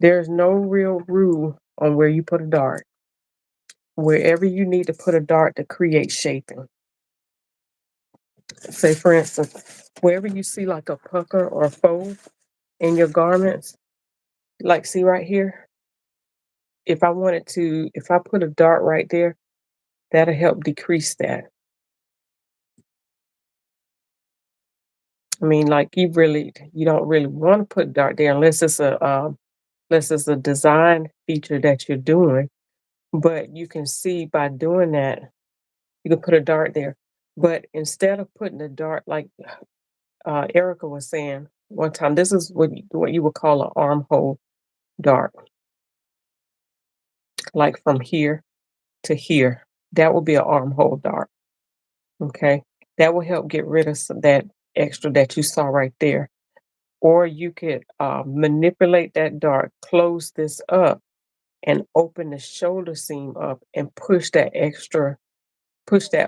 There's no real rule on where you put a dart. Wherever you need to put a dart to create shaping. Say, for instance, wherever you see like a pucker or a fold in your garments, like see right here, if I put a dart right there, that'll help decrease that. I mean, like you don't really want to put dart there unless it's a design feature that you're doing. But you can see by doing that, you can put a dart there. But instead of putting a dart like Erica was saying one time, this is what you would call an armhole dart, like from here to here. That will be an armhole dart, okay? That will help get rid of that extra that you saw right there. Or you could manipulate that dart, close this up, and open the shoulder seam up and push that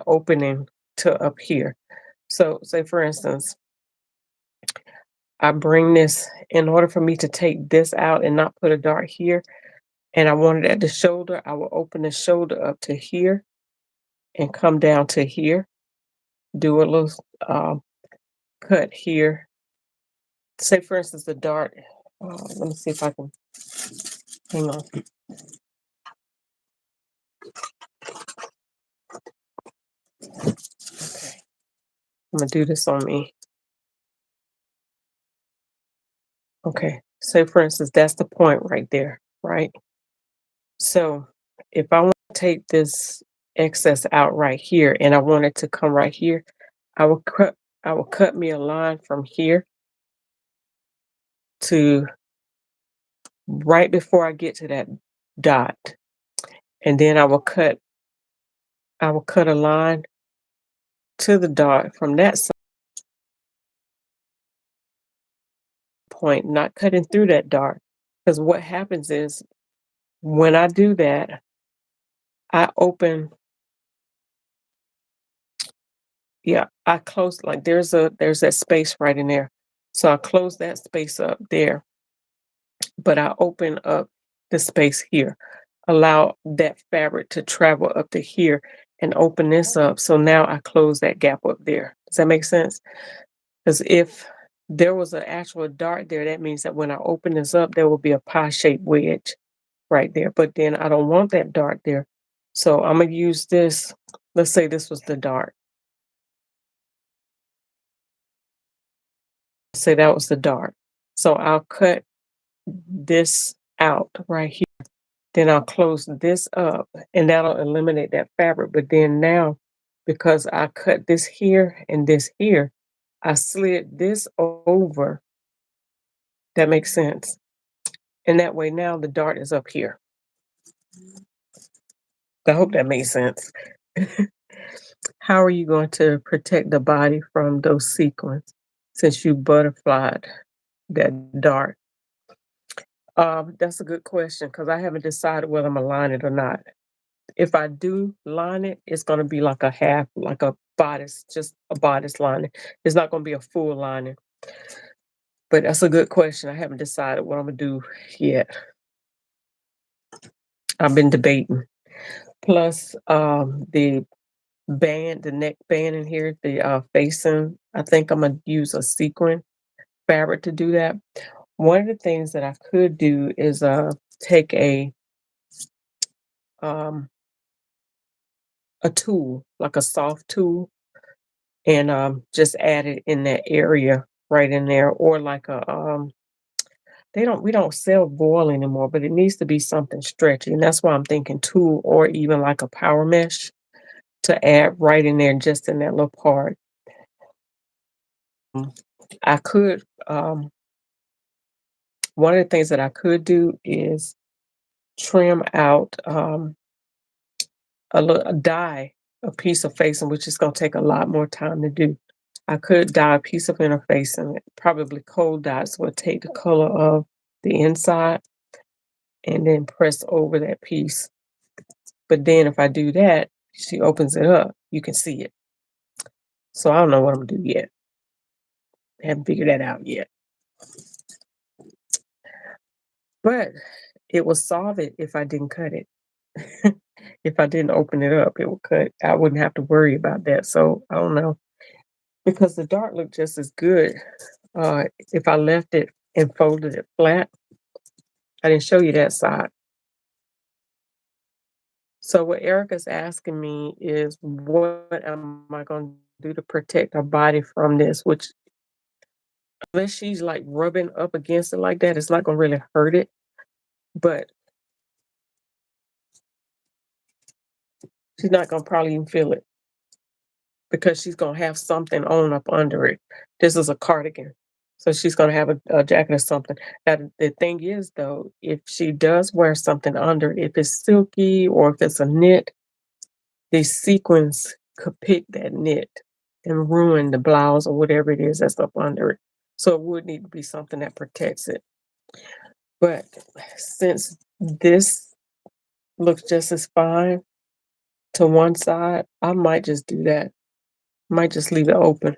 opening to up here. So, say for instance, I bring this in order for me to take this out and not put a dart here, and I want it at the shoulder, I will open the shoulder up to here and come down to here, do a little um, cut here. Say, for instance, the dart. Let me see if I can. Hang on. Okay, I'm gonna do this on me. Okay. Say, for instance, that's the point right there, right? So, if I want to take this excess out right here, and I want it to come right here, I will cut. I will cut me a line from here to right before I get to that dot, and then I will cut a line to the dot from that point, not cutting through that dart. Because what happens is when I do that, I open, yeah, I close like there's that space right in there. So I close that space up there, but I open up the space here, allow that fabric to travel up to here and open this up. So now I close that gap up there. Does that make sense? Because if there was an actual dart there, that means that when I open this up, there will be a pie-shaped wedge right there. But then I don't want that dart there. So I'm gonna use this. Let's say this was the dart. Say that was the dart. So I'll cut this out right here. Then I'll close this up and that'll eliminate that fabric. But then now, because I cut this here and this here, I slid this over. That makes sense. And that way now the dart is up here. I hope that makes sense. How are you going to protect the body from those sequins since you butterflied that dart? That's a good question because I haven't decided whether I'm gonna line it or not. If I do line it, it's gonna be like a half, like a bodice, just a bodice lining. It's not gonna be a full lining. But that's a good question. I haven't decided what I'm gonna do yet. I've been debating. Plus, the neck band in here, the facing. I think I'm gonna use a sequin fabric to do that. One of the things that I could do is take um a tool, like a soft tool, and just add it in that area right in there, or like a we don't sell voile anymore, but it needs to be something stretchy, and that's why I'm thinking tool or even like a power mesh to add right in there, just in that little part. I could One of the things that I could do is trim out a dye a piece of facing, which is going to take a lot more time to do. I could dye a piece of inner facing, probably cold dyes would take the color of the inside and then press over that piece. But then if I do that, she opens it up, you can see it. So I don't know what I'm gonna do yet. I haven't figured that out yet. But it will solve it if I didn't cut it. If I didn't open it up, it would cut. I wouldn't have to worry about that. So I don't know. Because the dart looked just as good if I left it and folded it flat. I didn't show you that side. So what Erica's asking me is, what am I going to do to protect her body from this? Which, unless she's like rubbing up against it like that, it's not going to really hurt it. But she's not going to probably even feel it because she's going to have something on up under it. This is a cardigan. So she's going to have a jacket or something. Now, the thing is, though, if she does wear something under, if it's silky or if it's a knit, these sequins could pick that knit and ruin the blouse or whatever it is that's up under it. So it would need to be something that protects it. But since this looks just as fine to one side, I might just do that. Might just leave it open.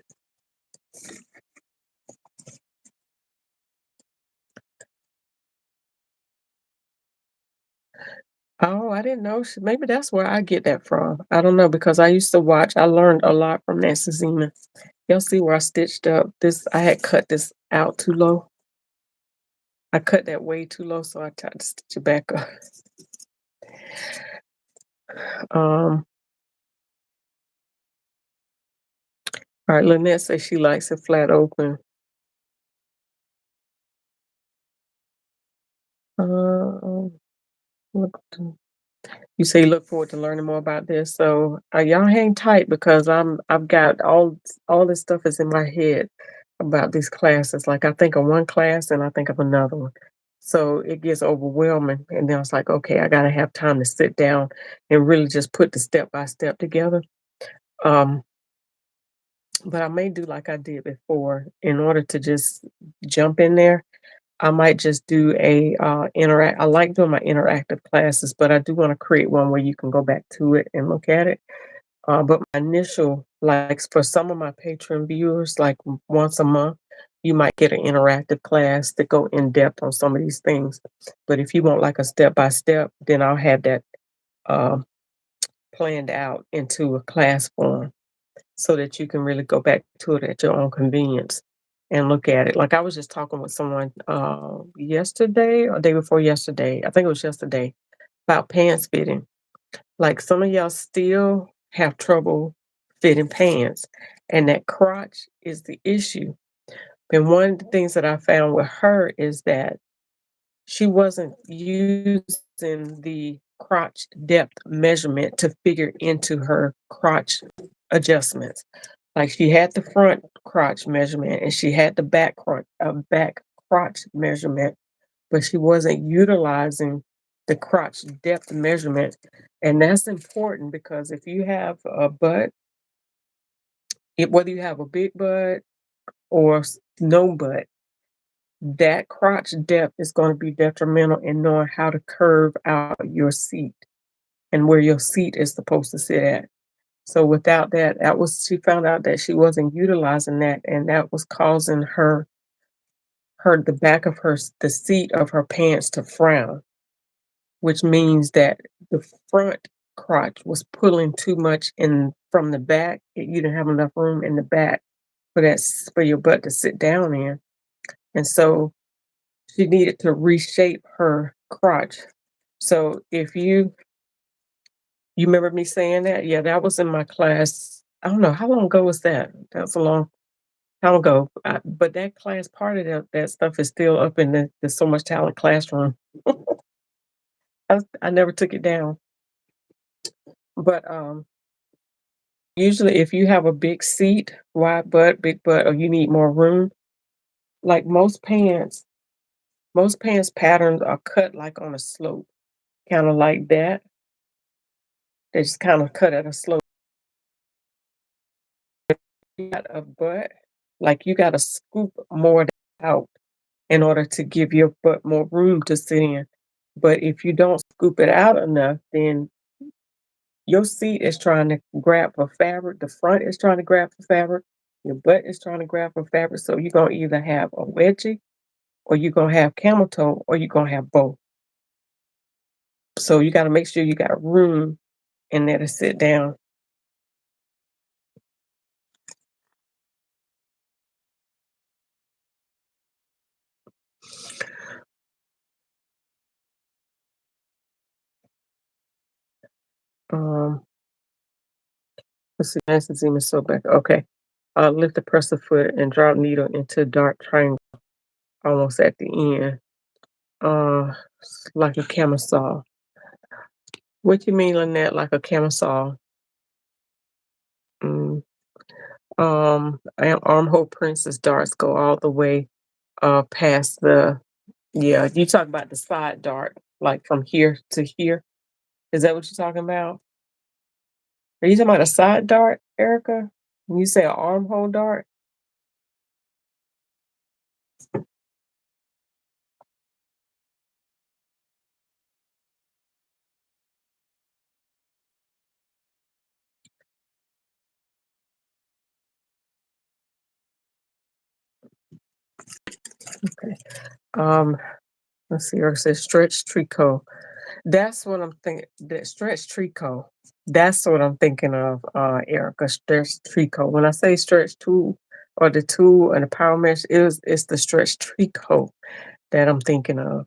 Oh, I didn't know maybe that's where I get that from. I don't know because I used to watch I learned a lot from Nancy Zima. You'll see where I stitched up this I had cut this out too low. I cut that way too low, so I tried to stitch it back up. Um, all right, Lynette says she likes it flat open. Uh, look you say you look forward to learning more about this. So y'all hang tight because I've got all this stuff is in my head about these classes. Like I think of one class and I think of another one. So it gets overwhelming. And then I was like, okay, I gotta have time to sit down and really just put the step by step together. Um, but I may do like I did before in order to just jump in there. I might just do a interact. I like doing my interactive classes, but I do want to create one where you can go back to it and look at it. But my initial, like for some of my patron viewers, like once a month, you might get an interactive class to go in depth on some of these things. But if you want like a step by step, then I'll have that uh, planned out into a class form so that you can really go back to it at your own convenience and look at it. Like I was just talking with someone yesterday or day before yesterday, I think it was yesterday, about pants fitting. Like some of y'all still have trouble fitting pants, and that crotch is the issue. And one of the things that I found with her is that she wasn't using the crotch depth measurement to figure into her crotch adjustments. Like she had the front crotch measurement and she had the back crotch measurement, but she wasn't utilizing the crotch depth measurement. And that's important because if you have a butt, whether you have a big butt or no butt, that crotch depth is going to be detrimental in knowing how to curve out your seat and where your seat is supposed to sit at. So without that, she found out that she wasn't utilizing that, and that was causing the back of the seat of her pants to frown, which means that the front crotch was pulling too much in from the back. You didn't have enough room in the back for your butt to sit down in, and so she needed to reshape her crotch. So if you remember me saying that, yeah, that was in my class. I don't know how long ago was that. That was a long time ago. But that class, part of that stuff is still up in the So Much Talent classroom. I never took it down. But usually, if you have a big seat, wide butt, big butt, or you need more room, like most pants patterns are cut like on a slope, kind of like that. They just kind of cut at a slope. You got a butt, like you got to scoop more out in order to give your butt more room to sit in. But if you don't scoop it out enough, then your seat is trying to grab for fabric, the front is trying to grab for fabric, your butt is trying to grab for fabric. So you're gonna either have a wedgie or you're gonna have camel toe or you're gonna have both. So you gotta make sure you got room in there to sit down. Um, let's see, Nancy Zima so back. Okay. Lift the presser foot and drop needle into dark triangle almost at the end. Like a camisole. What you mean, Lynette? Like a camisole? Mm. Armhole princess darts go all the way past the. Yeah, you talk about the side dart, like from here to here. Is that what you're talking about? Are you talking about a side dart, Erica? When you say an armhole dart? Okay. Um, let's see, Erica says stretch tricot. That's what I'm thinking. That stretch tricot. That's what I'm thinking of, Erica. Stretch tricot. When I say stretch tool or the tool and the power mesh, it's the stretch tricot that I'm thinking of.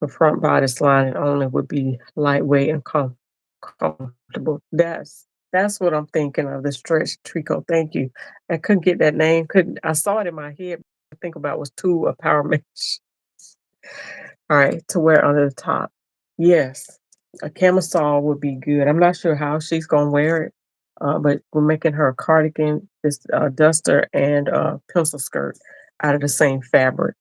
The front bodice lining only would be lightweight and comfortable. That's what I'm thinking of, the stretch tricot. Thank you. I couldn't get that name. Couldn't I saw it in my head. I think about was tool or power mesh. All right, to wear under the top. Yes, a camisole would be good. I'm not sure how she's gonna wear it, but we're making her a cardigan, this duster, and pencil skirt out of the same fabric.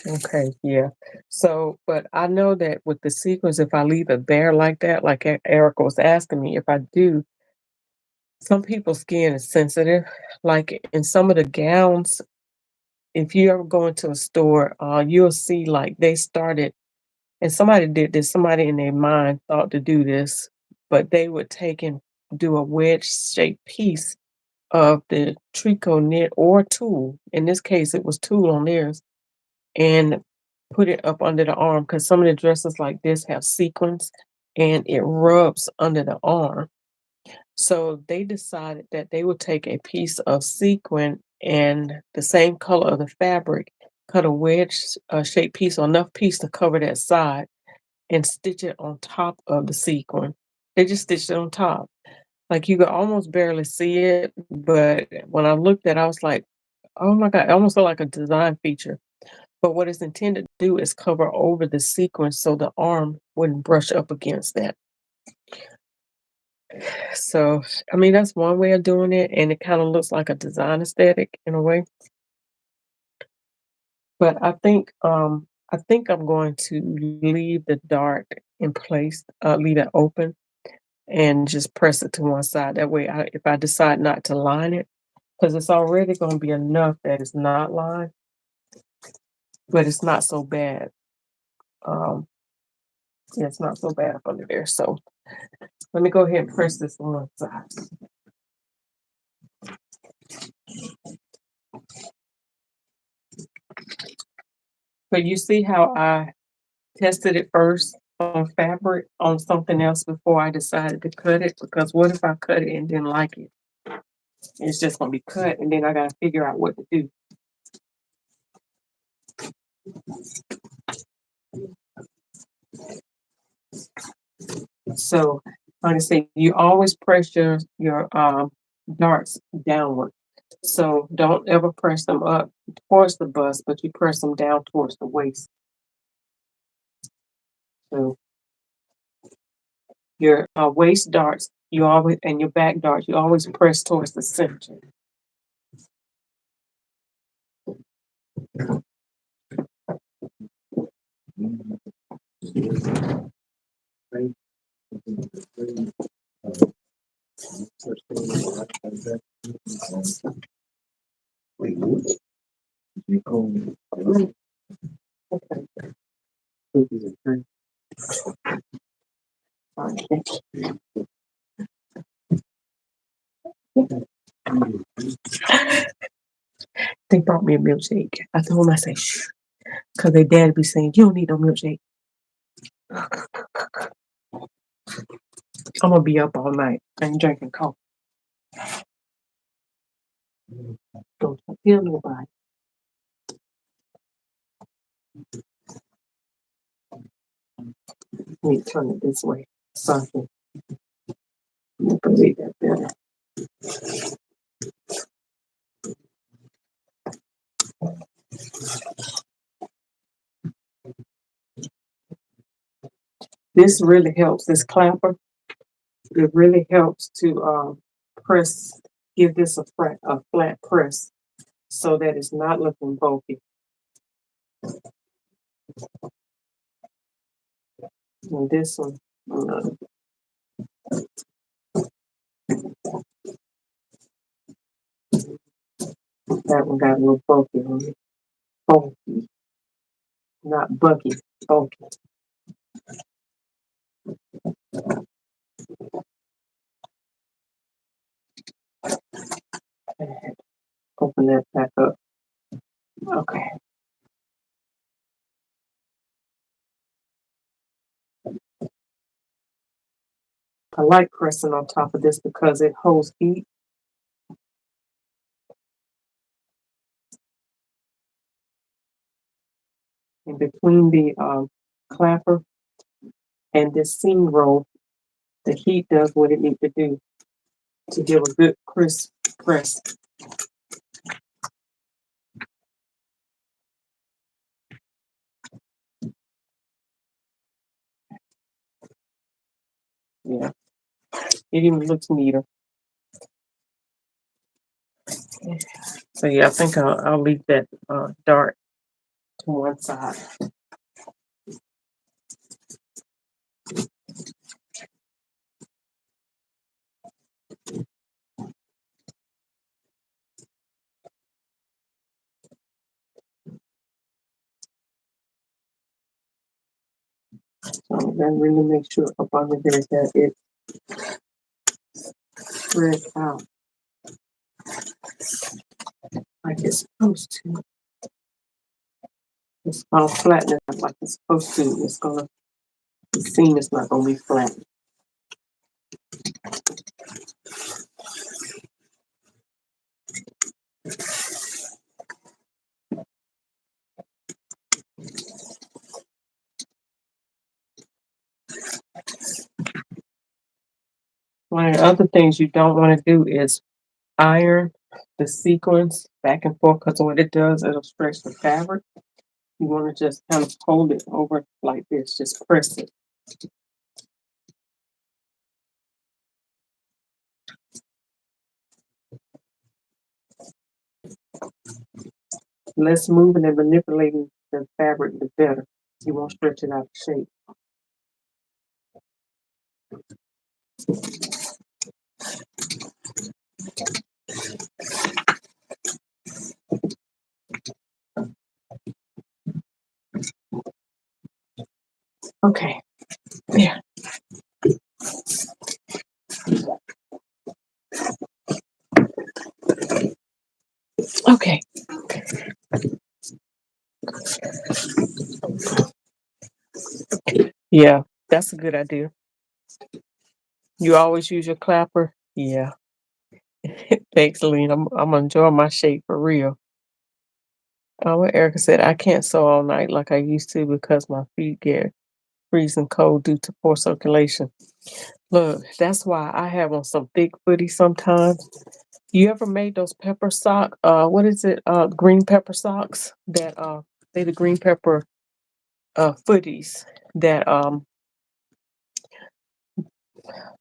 Okay, yeah. So, but I know that with the sequins, if I leave it bare like that, like Erica was asking me, if I do, some people's skin is sensitive. Like in some of the gowns, if you ever go into a store, you'll see like they started, and somebody did this, somebody in their mind thought to do this, but they would take and do a wedge shaped piece of the tricot knit or tulle. In this case, it was tulle on theirs, and put it up under the arm because some of the dresses like this have sequins and it rubs under the arm. So they decided that they would take a piece of sequin and the same color of the fabric, cut a wedge shaped piece or enough piece to cover that side and stitch it on top of the sequin. They just stitched it on top. Like you could almost barely see it, but when I looked at it, I was like, oh my God, it almost looked like a design feature. But what it's intended to do is cover over the sequence so the arm wouldn't brush up against that. So, I mean, that's one way of doing it, and it kind of looks like a design aesthetic in a way. But I think I'm going to leave the dart in place, leave it open, and just press it to one side. That way, if I decide not to line it, because it's already going to be enough that it's not lined, but it's not so bad. Um, yeah, it's not so bad up under there. So let me go ahead and press this on one side. But you see how I tested it first on fabric on something else before I decided to cut it? Because what if I cut it and didn't like it? It's just gonna be cut, and then I gotta figure out what to do. So, like I say, you always press your darts downward. So don't ever press them up towards the bust, but you press them down towards the waist. So your waist darts, you always and your back darts, you always press towards the center. They brought me a milkshake. I told them, I said, shh, because their dad be saying, you don't need no milkshake. I'm gonna be up all night and drinking coffee. Don't tell nobody. Let me turn it this way. Something. I believe that better. This really helps. This clapper, it really helps to press, give this a flat press so that it's not looking bulky. And this one, Uh, that one got a little bulky on it. Bulky, not bucky, bulky. Open that back up. Okay. I like pressing on top of this because it holds heat. In between the clapper and this seam roll, the heat does what it needs to do to give a good crisp press. Yeah, it even looks neater. So yeah, I think I'll leave that dart to one side. So then really make sure up under there that it spreads out like it's supposed to. It's gonna flatten it out like it's supposed to. The seam is not gonna be flat. One of the other things you don't want to do is iron the sequins back and forth because what it does, it'll stretch the fabric. You want to just kind of hold it over like this, just press it. Less moving and manipulating the fabric, the better. You won't stretch it out of shape. Okay, yeah, okay. Yeah, that's a good idea. You always use your clapper? Yeah. Thanks, Lean. I'm enjoying my shape for real. What Erica said, I can't sew all night like I used to because my feet get freezing cold due to poor circulation. Look, that's why I have on some thick footy sometimes. You ever made those pepper sock? What is it? Green pepper socks that they the green pepper footies that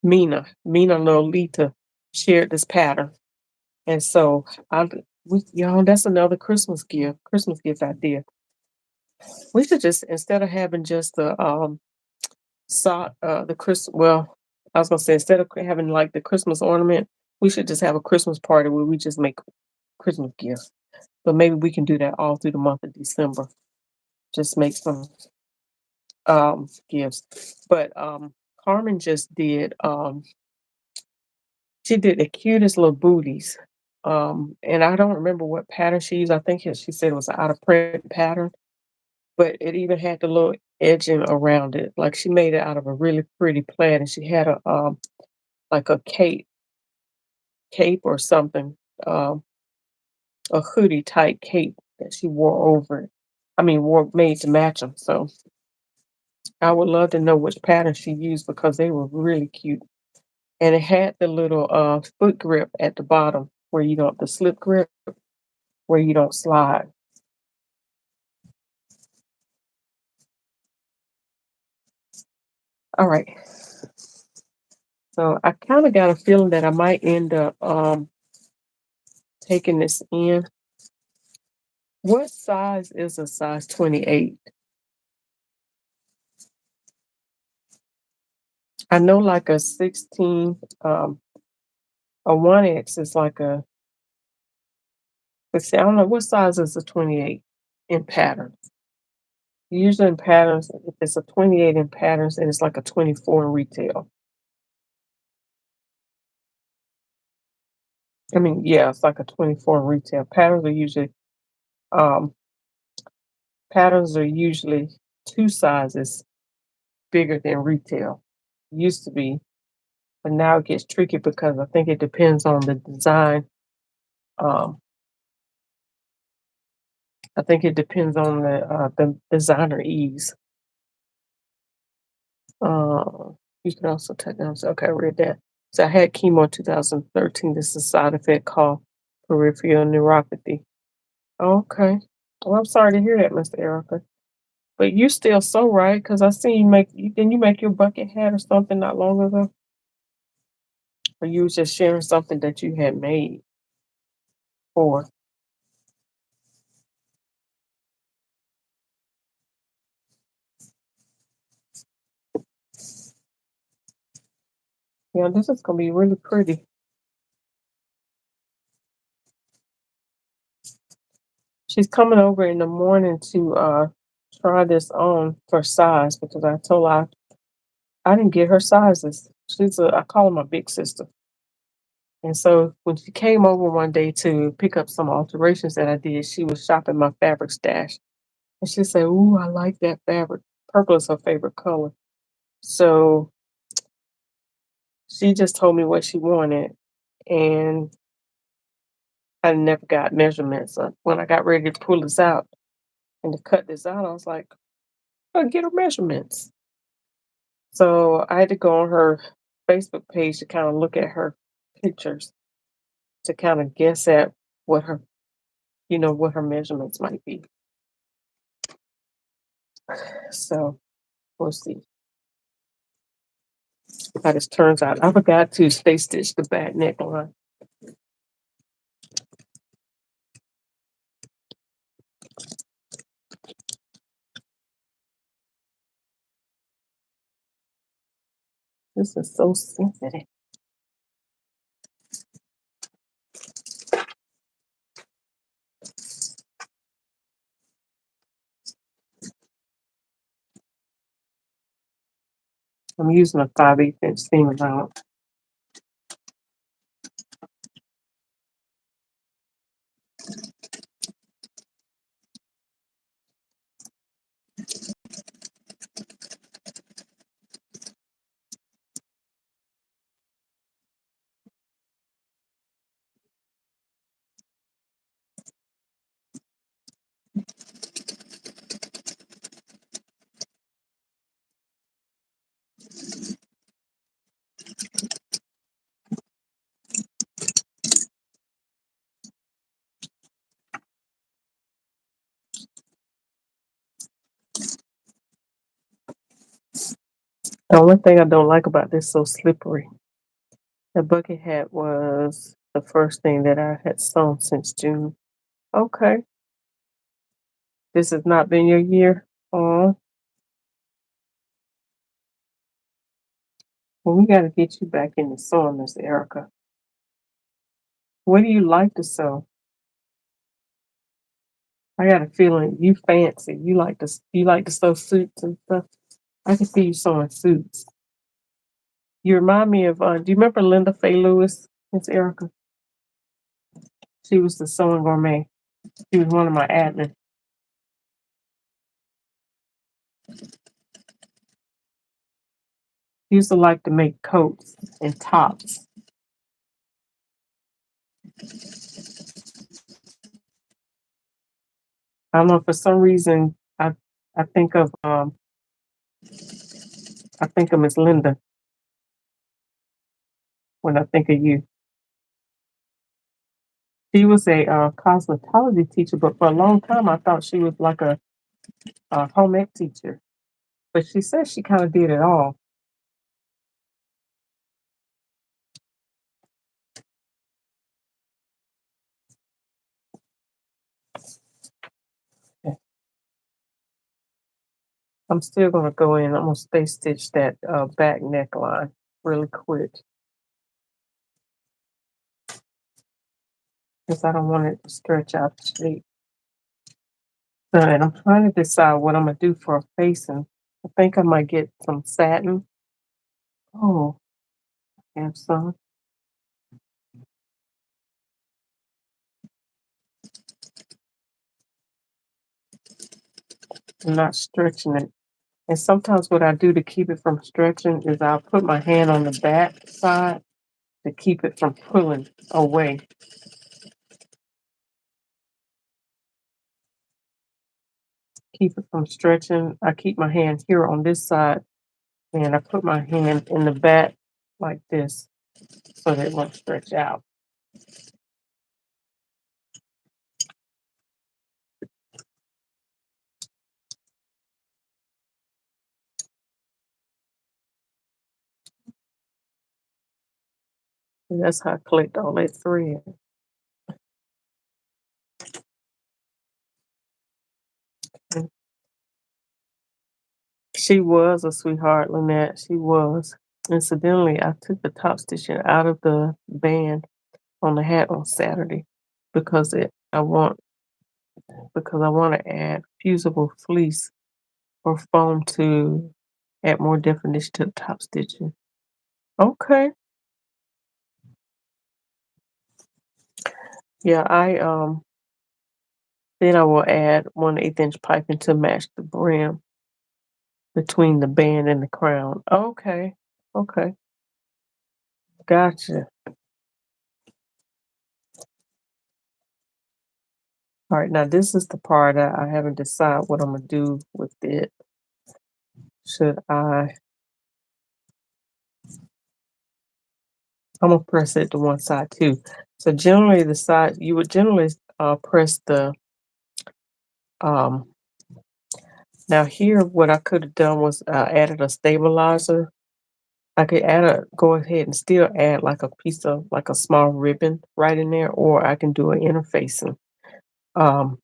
Mina Lolita shared this pattern. And so y'all, that's another Christmas gift idea. We should just instead of having just the sock the Chris well, I was gonna say instead of having like the Christmas ornament, we should just have a Christmas party where we just make Christmas gifts. But maybe we can do that all through the month of December. Just make some gifts. But Carmen just did she did the cutest little booties. And I don't remember what pattern she used. I think she said it was an out of print pattern, but it even had the little edging around it. Like she made it out of a really pretty plaid, and she had a like a cape or something, um, a hoodie type cape that she wore over it. I mean, wore made to match them. So I would love to know which pattern she used because they were really cute. And it had the little foot grip at the bottom where you don't the slip grip where you don't slide. All right. So I kind of got a feeling that I might end up taking this in. What size is a size 28? I know like a 16, a 1X is like a, let's see, I don't know what size is a 28 in patterns. Usually in patterns, if it's a 28 in patterns, and it's like a 24 in retail. I mean, yeah, it's like a 24 in retail. Um, patterns are usually two sizes bigger than retail. Used to be, but now it gets tricky because I think it depends on the design. Um, I think it depends on the designer ease. Uh, you can also take down. Okay, I read that. So I had chemo in 2013. This is a side effect called peripheral neuropathy. Okay. Well, I'm sorry to hear that, Mr. Erica. But you still so right, because I seen didn't you make your bucket hat or something not long ago? Or you was just sharing something that you had made for. Yeah, this is gonna be really pretty. She's coming over in the morning to try this on for size because I told her I didn't get her sizes. I call her my big sister. And so when she came over one day to pick up some alterations that I did, she was shopping my fabric stash. And she said, "Ooh, I like that fabric. Purple is her favorite color." So she just told me what she wanted. And I never got measurements. So when I got ready to pull this out and to cut this out, I was like, I'll get her measurements. So I had to go on her Facebook page to kind of look at her pictures to kind of guess at what her, what her measurements might be. So we'll see how this turns out. I forgot to stay stitch the back neckline. This is so sensitive. I'm using a 5/8 inch seam allowance. The only thing I don't like about this so slippery. The bucket hat was the first thing that I had sewn since June. Okay. This has not been your year? Oh, well, we got to get you back in the sewing, Miss Erica. What do you like to sew? I got a feeling you fancy. You like to sew suits and stuff. I can see you sewing suits. You remind me of do you remember Linda Faye Lewis, Miss Erica? She was the sewing gourmet. She was one of my admins. She used to like to make coats and tops. I don't know, for some reason I think of Miss Linda when I think of you. She was a cosmetology teacher, but for a long time I thought she was like a home ec teacher. But she said she kind of did it all. I'm still gonna go in, I'm gonna stay stitch that back neckline really quick because I don't want it to stretch out the shape. So, and I'm trying to decide what I'm gonna do for a facing. I think I might get some satin. Oh, I have some. I'm not stretching it. And sometimes what I do to keep it from stretching is I'll put my hand on the back side to keep it from pulling away. Keep it from stretching. I keep my hand here on this side and I put my hand in the back like this so that it won't stretch out. And that's how I collect all that thread. And she was a sweetheart, Lynette. She was. Incidentally, I took the top stitching out of the band on the hat on Saturday because I want to add fusible fleece or foam to add more definition to the top stitching. Okay. Yeah, I then I will add 1/8 inch piping to match the brim between the band and the crown. Okay. Okay. Gotcha. All right, now this is the part I haven't decided what I'm gonna do with it. Should I? I'm gonna press it to one side too. So generally, the side you would generally press the um. Now here, what I could have done was added a stabilizer. I could go ahead and still add like a piece of like a small ribbon right in there, or I can do an interfacing. Um,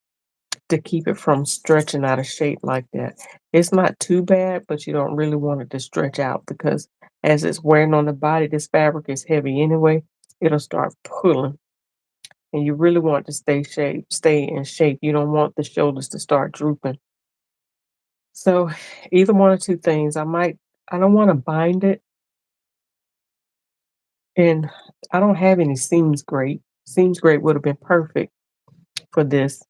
to keep it from stretching out of shape like that. It's not too bad, but you don't really want it to stretch out because as it's wearing on the body, this fabric is heavy anyway. It'll start pulling, and you really want to stay in shape. You don't want the shoulders to start drooping. So, either one or two things. I don't want to bind it, and I don't have any seams grate. Seams grate would have been perfect for this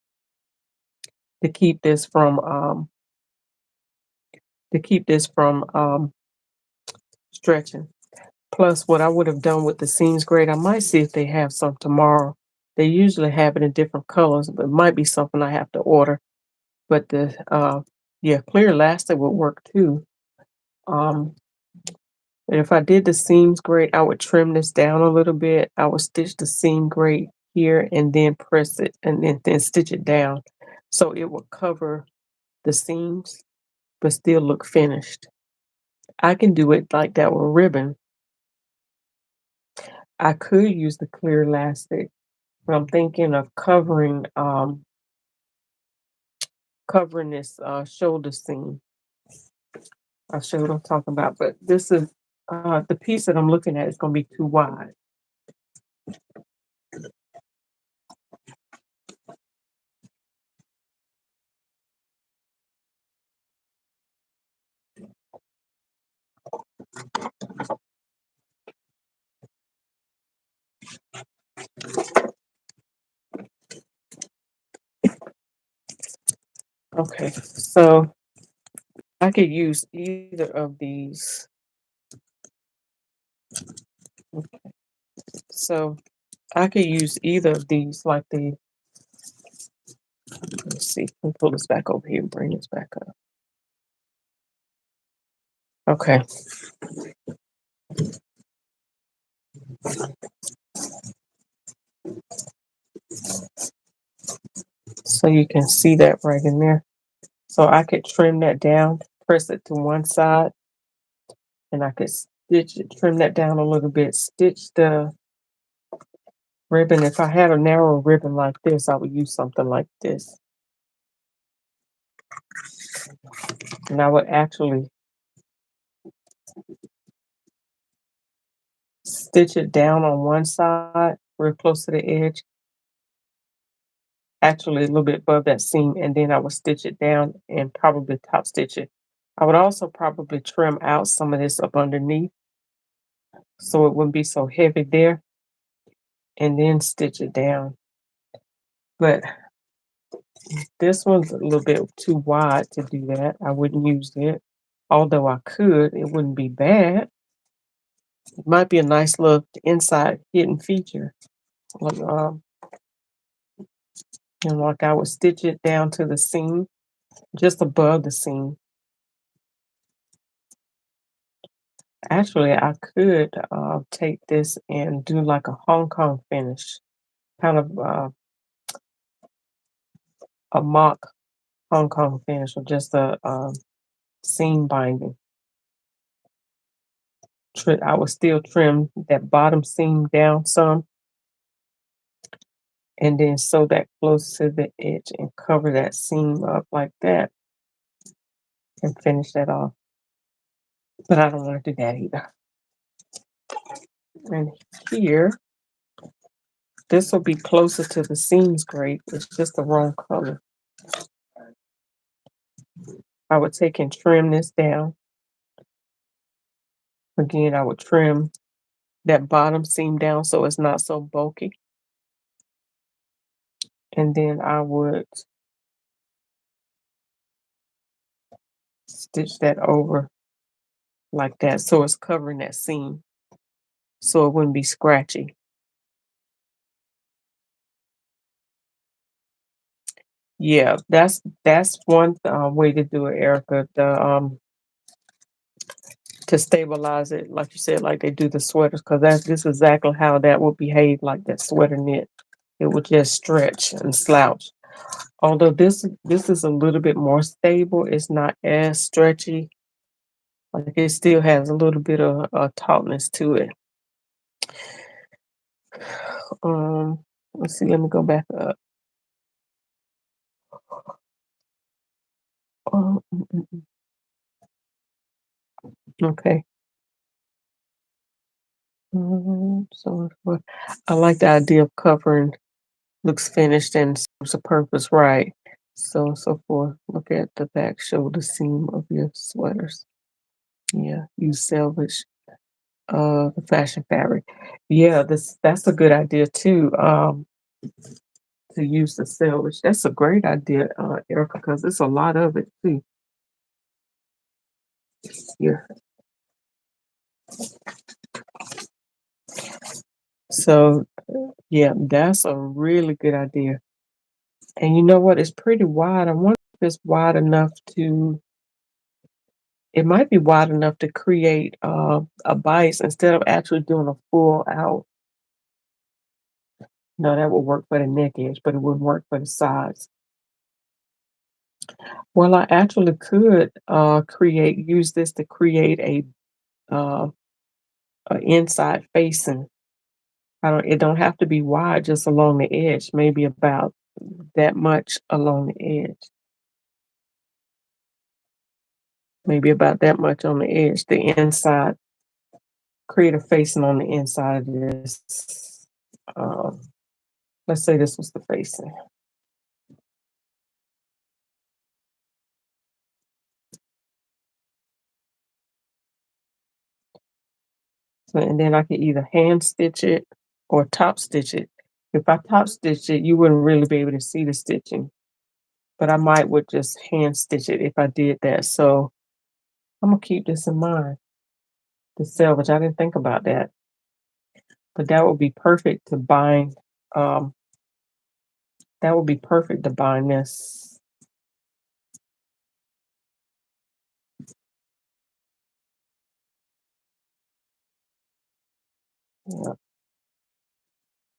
to keep this from stretching. Plus, what I would have done with the seams grade, I might see if they have some tomorrow. They usually have it in different colors, but it might be something I have to order. But yeah, clear elastic would work too. Um, and if I did the seams grade, I would trim this down a little bit. I would stitch the seam grade here and then press it and then stitch it down. So it would cover the seams, but still look finished. I can do it like that with ribbon. I could use the clear elastic, but I'm thinking of covering this shoulder seam. I'll show you what I'm talking about. But this is the piece that I'm looking at is going to be too wide. Okay, so I could use either of these. So I could use either of these, like the. Let's see. Let me pull this back over here and bring this back up. Okay. So you can see that right in there. So I could trim that down, press it to one side, and I could trim that down a little bit, stitch the ribbon. If I had a narrow ribbon like this, I would use something like this. And I would actually stitch it down on one side, real close to the edge, actually a little bit above that seam, and then I would stitch it down and probably top stitch it. I would also probably trim out some of this up underneath so it wouldn't be so heavy there, and then stitch it down. But this one's a little bit too wide to do that. I wouldn't use it. Although I could, it wouldn't be bad. It might be a nice little inside hidden feature. Like, like I would stitch it down to the seam, just above the seam. Actually, I could take this and do like a Hong Kong finish, kind of a mock Hong Kong finish, or just a seam binding. I would still trim that bottom seam down some, and then sew that close to the edge and cover that seam up like that, and finish that off. But I don't want to do that either. And here, this will be closer to the seams grade. It's just the wrong color. I would take and trim this down. Again, I would trim that bottom seam down so it's not so bulky. And then I would stitch that over like that so it's covering that seam so it wouldn't be scratchy. Yeah, that's one way to do it, Erica. To stabilize it, like you said, like they do the sweaters, because this is exactly how that would behave, like that sweater knit. It would just stretch and slouch. Although this is a little bit more stable, it's not as stretchy. Like it still has a little bit of tautness to it. Um, let's see. Let me go back up. Oh, okay. I like the idea of covering. Looks finished and serves a purpose, right? So forth. Look at the back shoulder seam of your sweaters. Yeah, you salvage the fashion fabric. Yeah, that's a good idea too. To use the salvage. That's a great idea, Erica, because it's a lot of it too. Yeah. So yeah, that's a really good idea. And you know what? It's pretty wide. I wonder if it's wide enough to. It might be wide enough to create a bias instead of actually doing a full out. No, that would work for the neck edge, but it wouldn't work for the sides. Well, I actually could use this to create uh, a inside facing. It don't have to be wide, just along the edge, maybe about that much along the edge. Maybe about that much on the edge. The inside, create a facing on the inside of this. Um, let's say this was the facing. So, and then I could either hand stitch it or top stitch it. If I top stitch it, you wouldn't really be able to see the stitching, but I might would just hand stitch it if I did that. So I'm gonna keep this in mind. The selvage, I didn't think about that, but that would be perfect to bind. Um, that would be perfect to bind this. Yeah.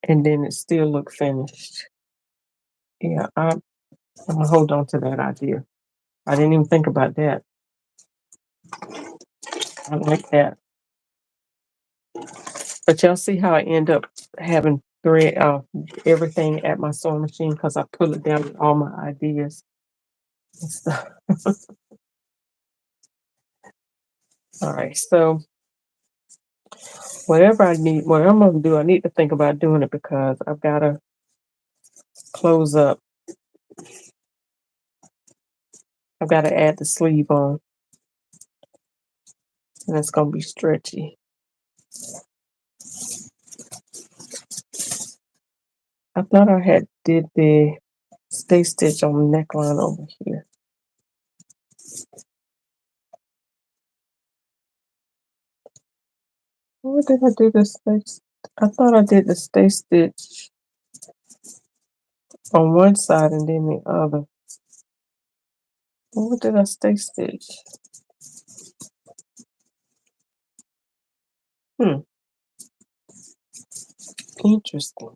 And then it still look finished. Yeah, I'm gonna hold on to that idea. I didn't even think about that. I like that. But y'all see how I end up having everything at my sewing machine because I pull it down with all my ideas. So, all right. So whatever I need, what I'm gonna do, I need to think about doing it because I've gotta close up. I've gotta add the sleeve on, and it's gonna be stretchy. I thought I had did the stay stitch on the neckline over here. What did I do the stay? I thought I did the stay stitch on one side and then the other. What did I stay stitch? Hmm, interesting.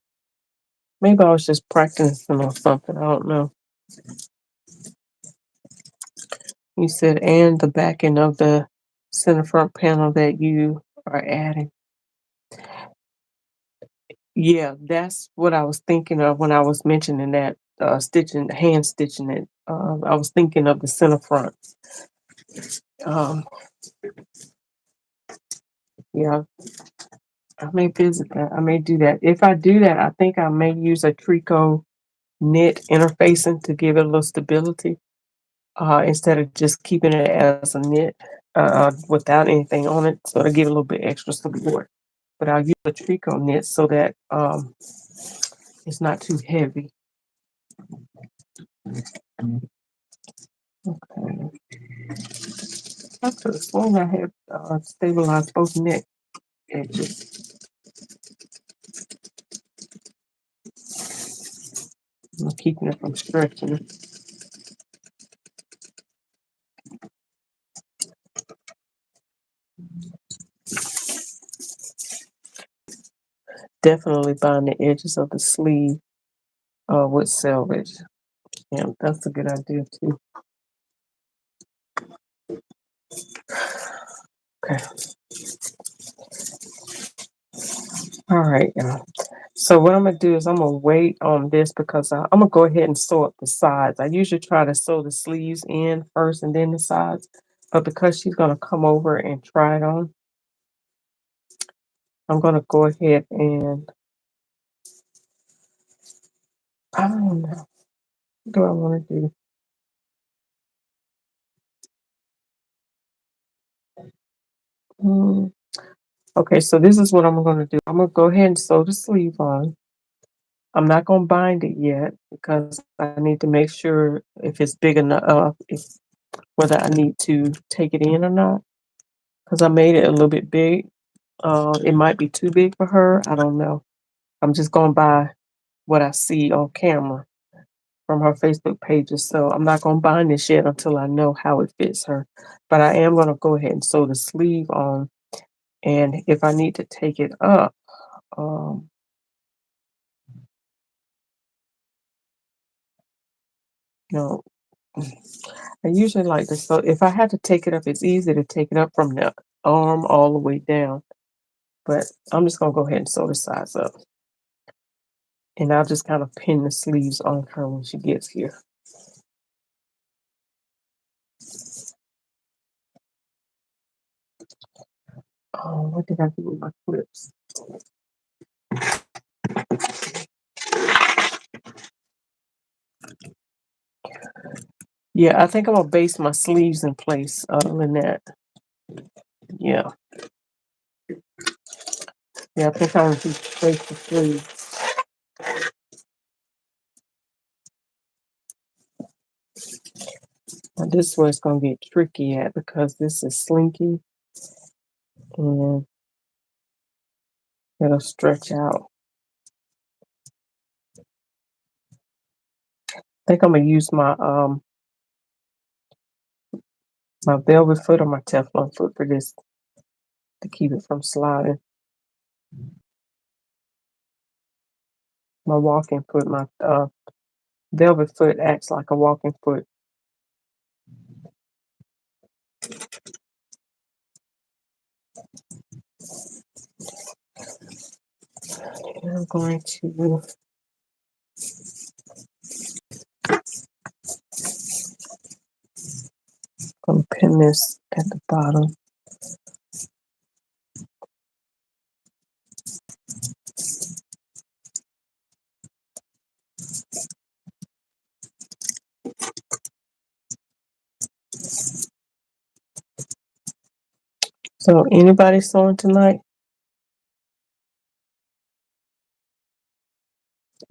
Maybe I was just practicing or something. I don't know. You said, and the backing of the center front panel that you are adding. Yeah, that's what I was thinking of when I was mentioning that stitching, hand stitching it. I was thinking of the center front. Um, yeah, I may visit that. I may do that. If I do that, I think I may use a tricot knit interfacing to give it a little stability instead of just keeping it as a knit without anything on it. So to give it a little bit extra support. But I'll use a tricot knit so that it's not too heavy. Okay. I could have sworn I had stabilized both neck edges. I'm keeping it from stretching. Definitely bind the edges of the sleeve with selvage. Yeah, that's a good idea too. Okay. All right, y'all. So what I'm gonna do is I'm gonna wait on this because I'm gonna go ahead and sew up the sides. I usually try to sew the sleeves in first and then the sides, but because she's gonna come over and try it on, I'm gonna go ahead and I don't know. What do I want to do? Hmm. Okay, so this is what I'm gonna do. I'm gonna go ahead and sew the sleeve on. I'm not gonna bind it yet because I need to make sure if it's big enough, if whether I need to take it in or not. Because I made it a little bit big. It might be too big for her. I don't know. I'm just going by what I see on camera from her Facebook pages. So I'm not going to bind this yet until I know how it fits her. But I am going to go ahead and sew the sleeve on. And if I need to take it up, um, you know, I usually like to sew. If I had to take it up, it's easy to take it up from the arm all the way down. But I'm just going to go ahead and sew the sides up. And I'll just kind of pin the sleeves on her when she gets here. Oh, what did I do with my clips? Yeah, I think I'm gonna base my sleeves in place other than that. Yeah. Yeah, I think I'm gonna just base the sleeves. Now this is where it's gonna get tricky at because this is slinky and it'll stretch out. I think I'm gonna use my velvet foot or my Teflon foot for this to keep it from sliding. My walking foot, my velvet foot acts like a walking foot. And I'm going to I'm pin this at the bottom. So anybody sewing tonight?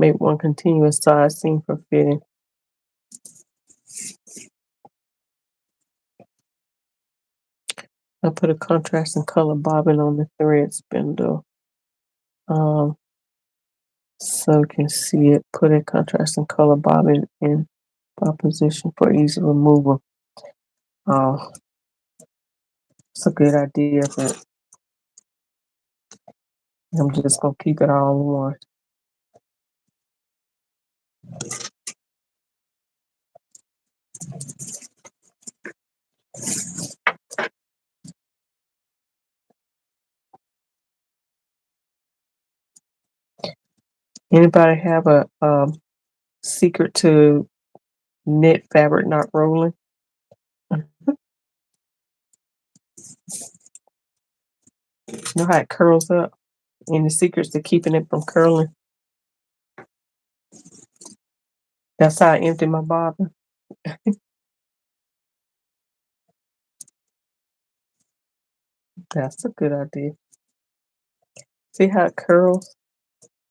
Make one continuous side seam for fitting. I put a contrasting color bobbin on the thread spindle. So you can see it. Put a contrasting color bobbin in bob position for easy removal. Oh, it's a good idea, but I'm just gonna keep it all in one. Anybody have a secret to knit fabric not rolling? You know how it curls up? Any secrets to keeping it from curling? That's how I empty my bobbin. That's a good idea. See how it curls?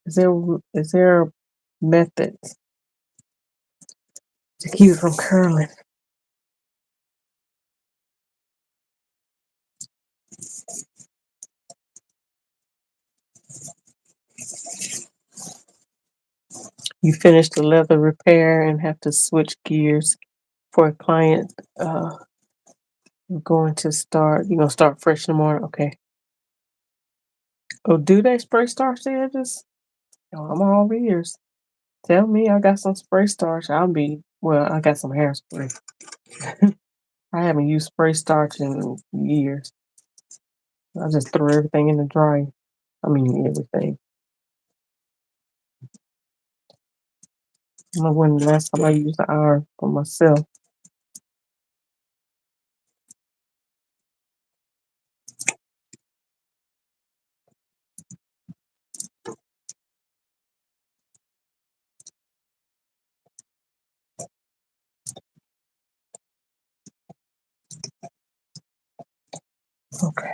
Is there a method to keep it from curling? You finish the leather repair and have to switch gears for a client. You're gonna start fresh in the morning. Okay. Oh, do they spray starch the edges? Oh, I'm all ears. Tell me I got some spray starch. I got some hairspray. I haven't used spray starch in years. I just throw everything in the dryer. I mean, everything. I don't know when the last time I used the iron for myself. Okay.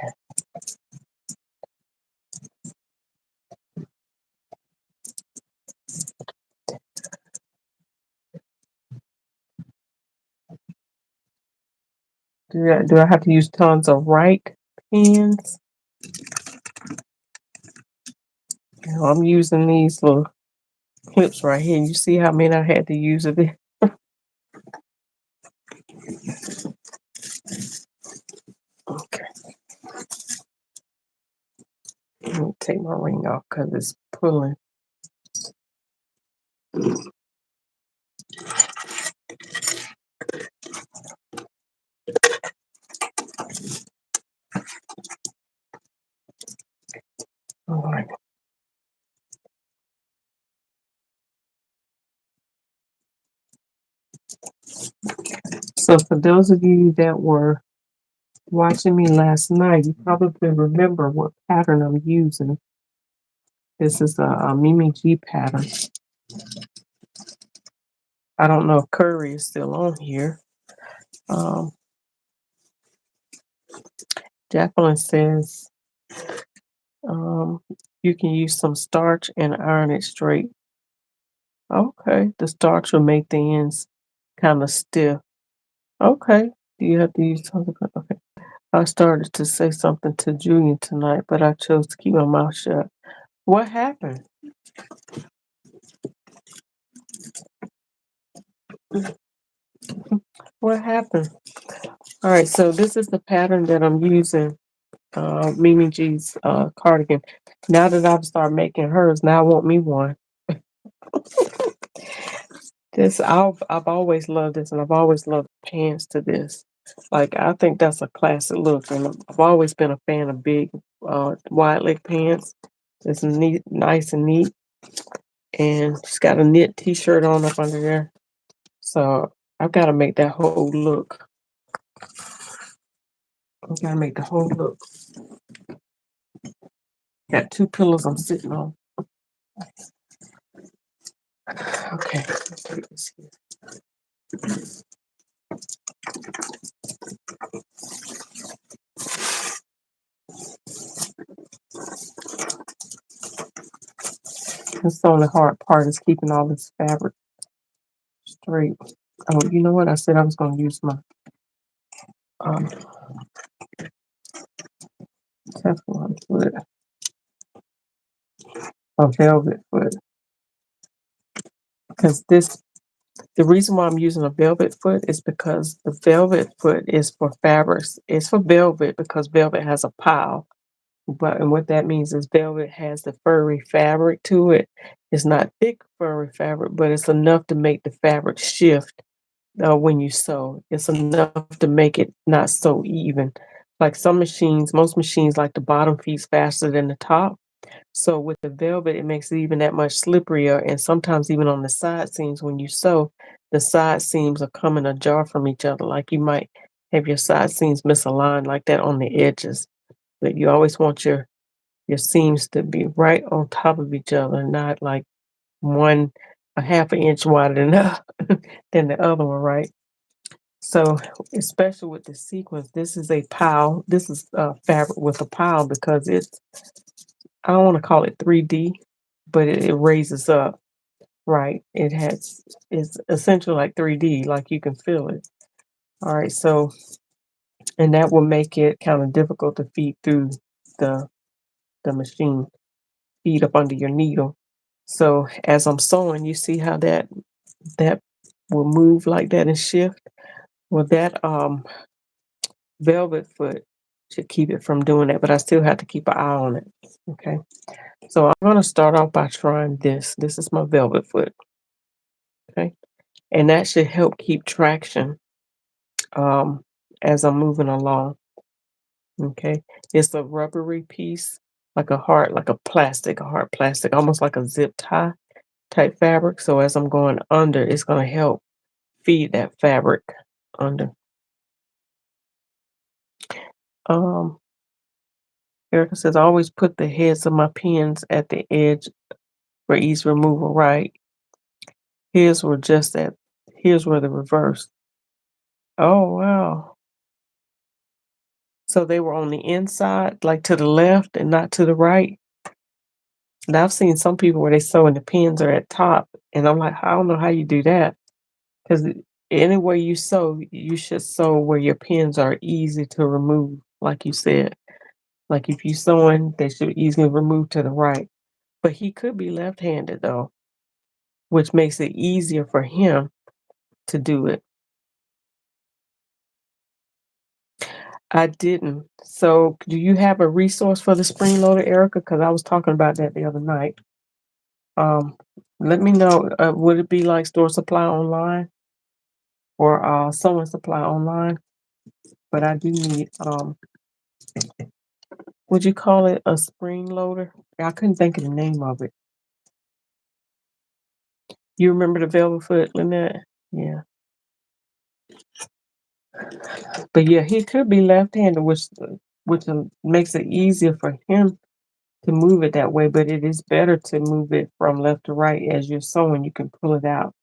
Do I have to use tons of right pins? I'm using these little clips right here. You see how many I had to use of it? Okay. Let me take my ring off because it's pulling. All right. So for those of you that were watching me last night, you probably remember what pattern I'm using. This is a Mimi G pattern. I don't know if Curry is still on here. Um, Jacqueline says you can use some starch and iron it straight. Okay, the starch will make the ends kind of stiff. Okay, do you have to use something? Okay. I started to say something to Julian tonight, but I chose to keep my mouth shut. What happened? What happened? All right, so this is the pattern that I'm using. Mimi G's cardigan. Now that I've started making hers, now I want me one. I've always loved this, and I've always loved pants to this. Like I think that's a classic look, and I've always been a fan of big, wide leg pants. It's neat, nice and neat, and she's got a knit T-shirt on up under there. So I've got to make that whole look. I gotta make the whole look. Got two pillows I'm sitting on. Okay, let's take this here. That's the only hard part is keeping all this fabric straight. Oh, you know what? I said I was gonna use my um Teflon foot, a velvet foot, because this the reason why I'm using a velvet foot is because the velvet foot is for fabrics. It's for velvet because velvet has a pile. But and what that means is velvet has the furry fabric to it. It's not thick furry fabric, but it's enough to make the fabric shift when you sew. It's enough to make it not so even. Like some machines, most machines like the bottom feeds faster than the top. So with the velvet, it makes it even that much slipperier. And sometimes even on the side seams, when you sew, the side seams are coming ajar from each other. Like you might have your side seams misaligned like that on the edges. But you always want your seams to be right on top of each other, not like one a half an inch wider than than the other one, right? So, especially with the sequence, this is a pile. This is fabric with a pile because it's I don't want to call it 3D, but it raises up, right? It's essentially like 3D, like you can feel it. All right, so and that will make it kind of difficult to feed through the the machine, feed up under your needle. So as I'm sewing, you see how that will move like that and shift. Well, that velvet foot should keep it from doing that, but I still have to keep an eye on it. Okay. So I'm gonna start off by trying this. This is my velvet foot. Okay. And that should help keep traction um as I'm moving along. Okay. It's a rubbery piece, like a hard plastic, almost like a zip tie type fabric. So as I'm going under, it's gonna help feed that fabric under. Um Erica says, I always put the heads of my pins at the edge for ease removal, right? His were just at, his were the reverse. Oh, wow. So they were on the inside, like to the left and not to the right. Now I've seen some people where they sew and the pins are at top. And I'm like, I don't know how you do that. Because anywhere you sew, you should sew where your pins are easy to remove, like you said. Like if you sewing, they should easily remove to the right. But he could be left-handed though, which makes it easier for him to do it. I didn't. So, do you have a resource for the spring loader, Erica? Because I was talking about that the other night. Um, Let me know. Would it be like store supply online or sewing supply online? But I do need would you call it a spring loader? I couldn't think of the name of it. You remember the velvet foot, Lynette? Yeah. But yeah, he could be left-handed, which makes it easier for him to move it that way, but it is better to move it from left to right as you're sewing. You can pull it out,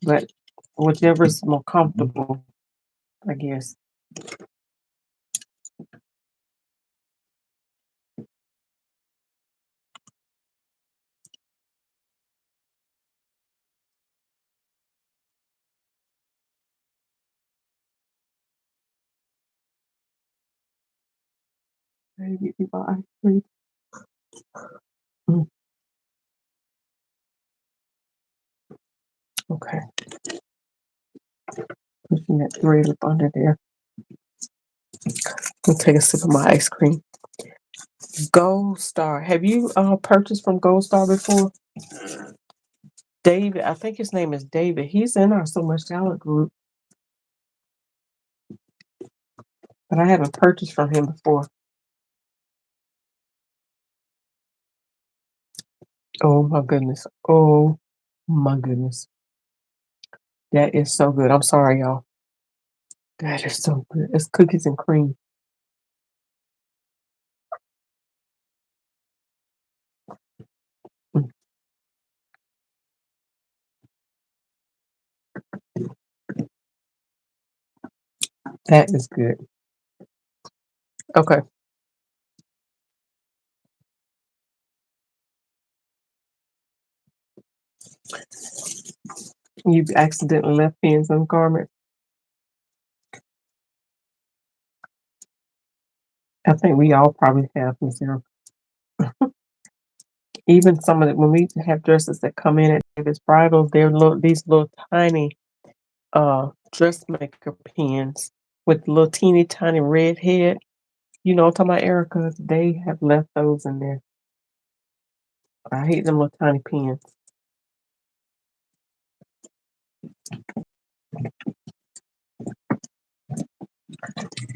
but whichever is more comfortable, I guess. Maybe if I actually- Mm, okay, pushing that thread up under there. I'll take a sip of my ice cream. Gold Star. Have you purchased from Gold Star before? David, I think his name is David. He's in our So Much Talent group, but I haven't purchased from him before. Oh my goodness. Oh my goodness. That is so good. I'm sorry, y'all. That is so good. It's cookies and cream. Mm, that is good. Okay. You accidentally left pins on garment. I think we all probably have, Miss Erica. Even some of the when we have dresses that come in at David's Bridal, they're these little tiny dressmaker pins with little teeny tiny red head. You know what I'm talking about, Erica? They have left those in there. I hate them little tiny pins.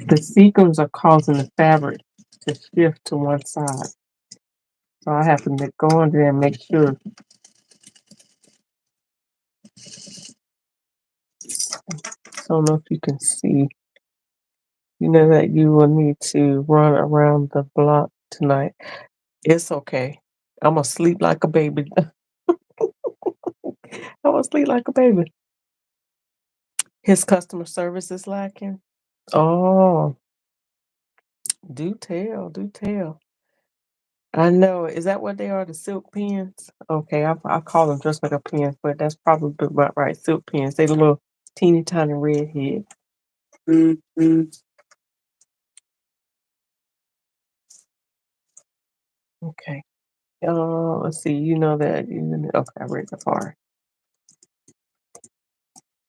The sequins are causing the fabric to shift to one side. So I have to go on there and make sure. I don't know if you can see. You know that you will need to run around the block tonight. It's okay. I'm gonna sleep like a baby. I'm gonna sleep like a baby. His customer service is lacking. Oh, do tell, do tell. I know. Is that what they are? The silk pins? Okay, I call them just like a pins, but that's probably about right. Silk pins. They the little teeny tiny red head. Mm-hmm. Okay. Let's see. You know that. Okay, I read the far.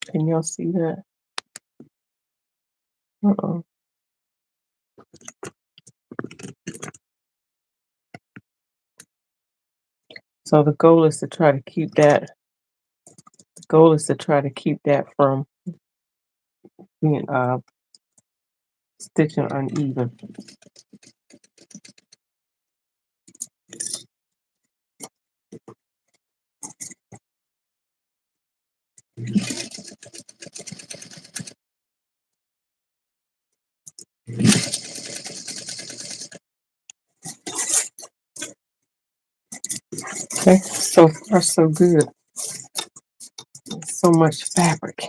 Can y'all see that? Uh-oh. So the goal is to try to keep that. The goal is to try to keep that from being stitching uneven. Okay, so far so good. So much fabric.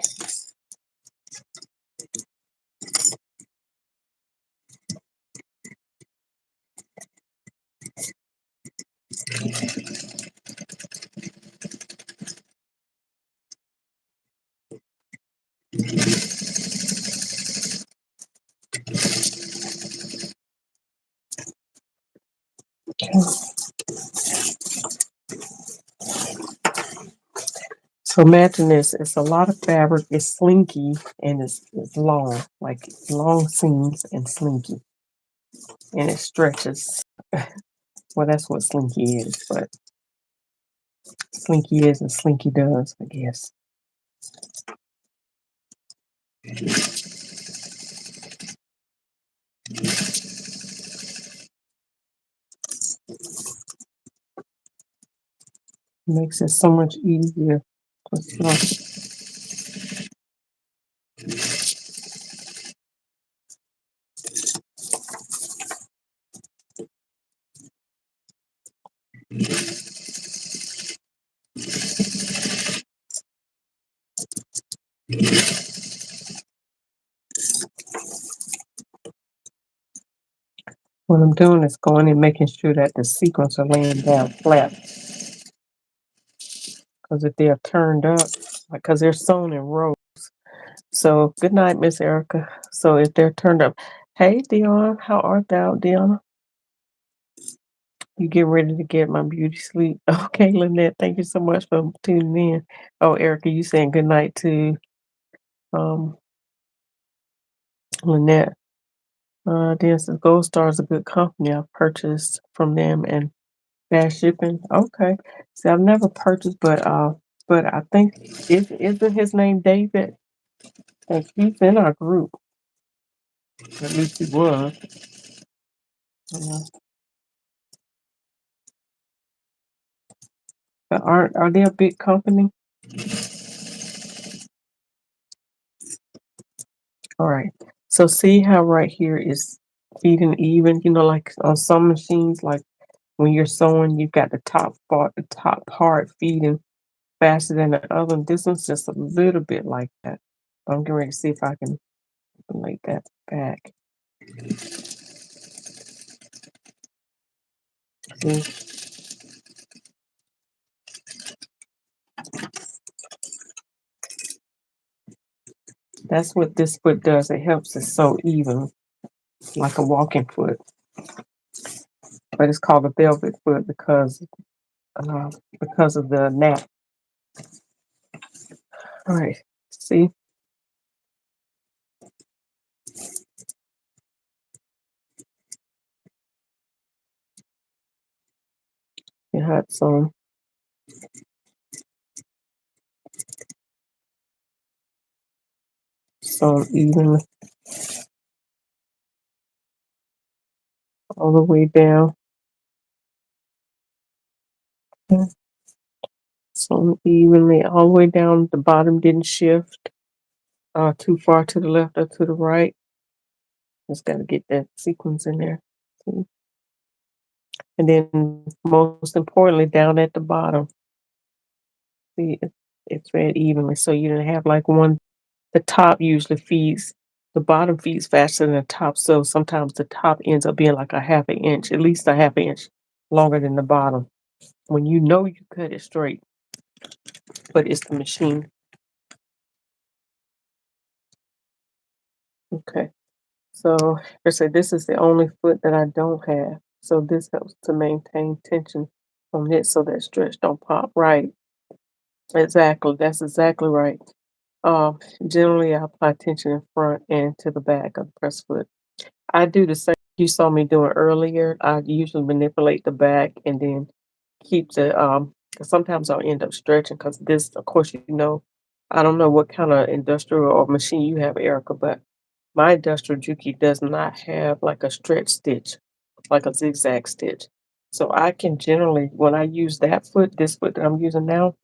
So imagine this, it's a lot of fabric, it's slinky, and it's long, like long seams and slinky, and it stretches. Well, that's what slinky is, but slinky is and slinky does, I guess. Makes it so much easier to sew. What I'm doing is going and making sure that the sequins are laying down flat, because if they are turned up, because they're sewn in rows. So good night, Miss Erica. So if they're turned up, hey Dion, how art thou, Dion? You get ready to get my beauty sleep. Okay, Lynette, thank you so much for tuning in. Oh, Erica, you saying good night to um Lynette. This is Gold Star is a good company. I've purchased from them and fast shipping. Okay. See, I've never purchased, but I think isn't his name David? And he's in our group. At least he was. Uh, but are they a big company? All right. So see how right here is feeding even, like on some machines, like when you're sewing, you've got the top part feeding faster than the other. This one's just a little bit like that. I'm getting ready to see if I can lay that back. See, that's what this foot does. It helps it sew even, like a walking foot, but it's called a velvet foot uh, because of the nap. All right. See, you had some even all the way down. So evenly all the way down. The bottom didn't shift too far to the left or to the right. Just got to get that sequence in there. See? And then most importantly, down at the bottom, see it's read evenly. So you don't have like one. The top usually feeds. The bottom feeds faster than the top. So sometimes the top ends up being like a half an inch, at least a half an inch longer than the bottom. When you know you cut it straight, but it's the machine. Okay. So, I said, this is the only foot that I don't have. So this helps to maintain tension on it so that stretch don't pop. Right. Exactly. That's exactly right. Generally I apply tension in front and to the back of the press foot. I do the same you saw me doing earlier. I usually manipulate the back and then keep 'cause sometimes I'll end up stretching because this, of course, I don't know what kind of industrial or machine you have, Erica, but my industrial Juki does not have like a stretch stitch, like a zigzag stitch. So I can generally, when I use this foot that I'm using now,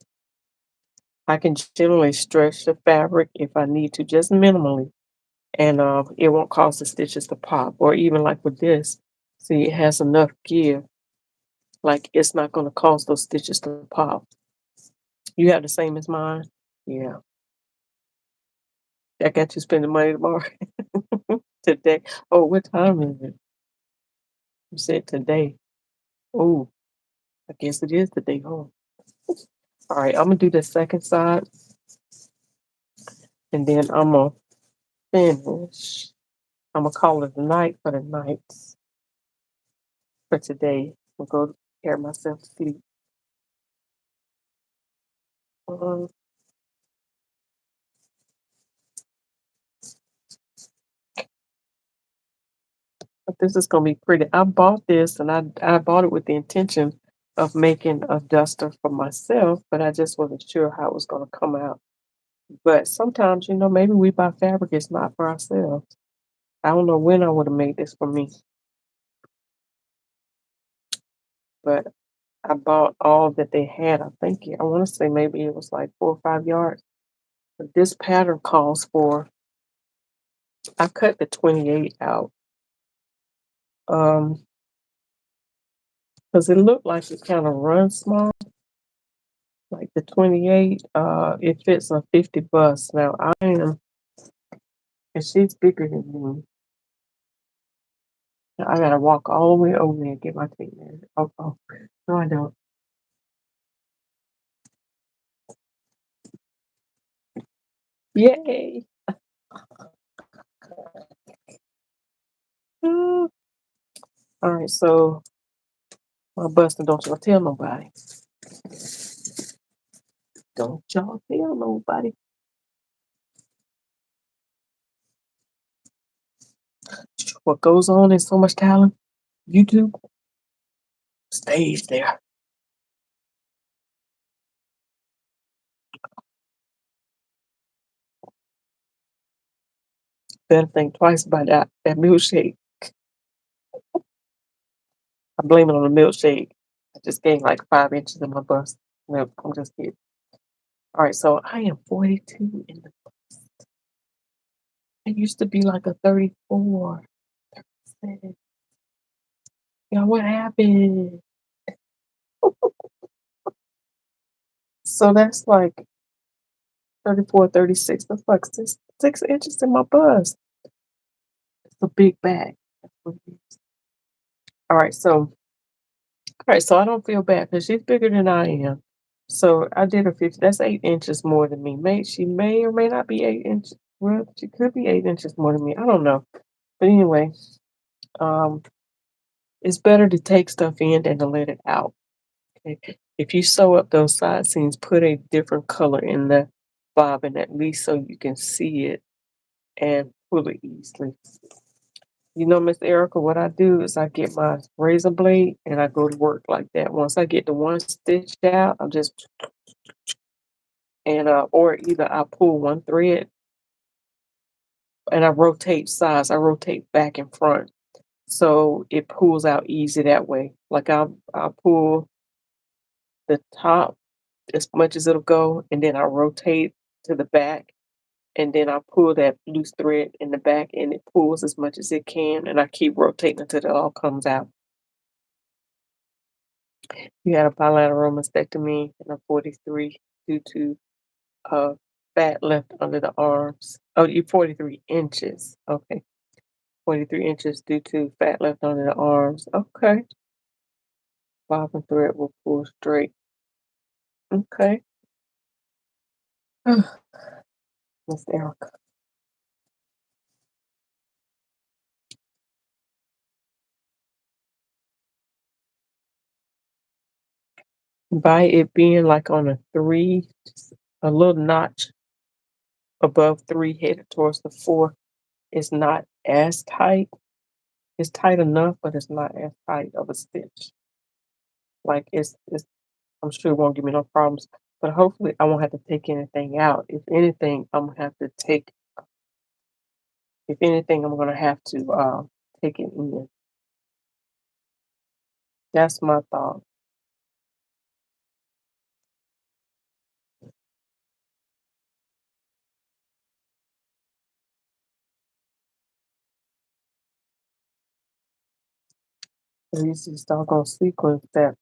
I can generally stretch the fabric if I need to, just minimally, and it won't cause the stitches to pop. Or even like with this, see, it has enough give, like it's not going to cause those stitches to pop. You have the same as mine, yeah. I got you spending money tomorrow, today. Oh, what time is it? You said today. Oh, I guess it is the day home. All right, I'm gonna do the second side, and then I'm gonna finish. I'm gonna call it a night for the nights for today. I'm gonna go prepare myself to sleep. Um, but this is gonna be pretty. I bought this, and I bought it with the intention of making a duster for myself, but I just wasn't sure how it was gonna come out. But sometimes, maybe we buy fabric it's not for ourselves. I don't know when I would have made this for me, but I bought all that they had. I want to say maybe it was like 4 or 5 yards. But this pattern calls for, I cut the 28 out. Um, because it looked like it kind of runs small, like the 28. It fits a 50 bust. Now and she's bigger than me. I gotta walk all the way over there and get my tape measure. Oh, no, I don't. Yay! Mm. All right, so my busting, don't y'all tell nobody. Don't y'all tell nobody. What goes on in so much talent, YouTube stays there. Better think twice about that milkshake. I blame it on the milkshake. I just gained like 5 inches in my bust. No, I'm just kidding. All right, so I am 42 in the It used to be like a 34. Yeah, what happened? So that's like 34, 36. That's like 6 inches in my bust. It's a big bag. That's what it is. All right, so I don't feel bad because she's bigger than I am. So I did her 50. That's 8 inches more than me. She may or may not be 8 inches. Well, she could be 8 inches more than me. I don't know. But anyway, um, it's better to take stuff in than to let it out. Okay. If you sew up those side seams, put a different color in the bobbin at least so you can see it and pull it easily. Miss Erica, what I do is I get my razor blade and I go to work like that. Once I get the one stitch out, I just or either I pull one thread and I rotate sides. I rotate back and front so it pulls out easy that way. Like I'll pull the top as much as it'll go, and then I rotate to the back, and then I pull that loose thread in the back, and it pulls as much as it can, and I keep rotating until it all comes out. You had a bilateral mastectomy and a 43 due to fat left under the arms. Oh, you 43 inches. Okay. 43 inches due to fat left under the arms. Okay. Bobbin thread will pull straight. Okay. Miss Erica. By it being like on a 3, a little notch above 3 headed towards the 4, it's not as tight. It's tight enough, but it's not as tight of a stitch. Like it's I'm sure it won't give me no problems, but hopefully I won't have to take anything out. If anything, I'm gonna have to take it in. That's my thought. These doggone sequence that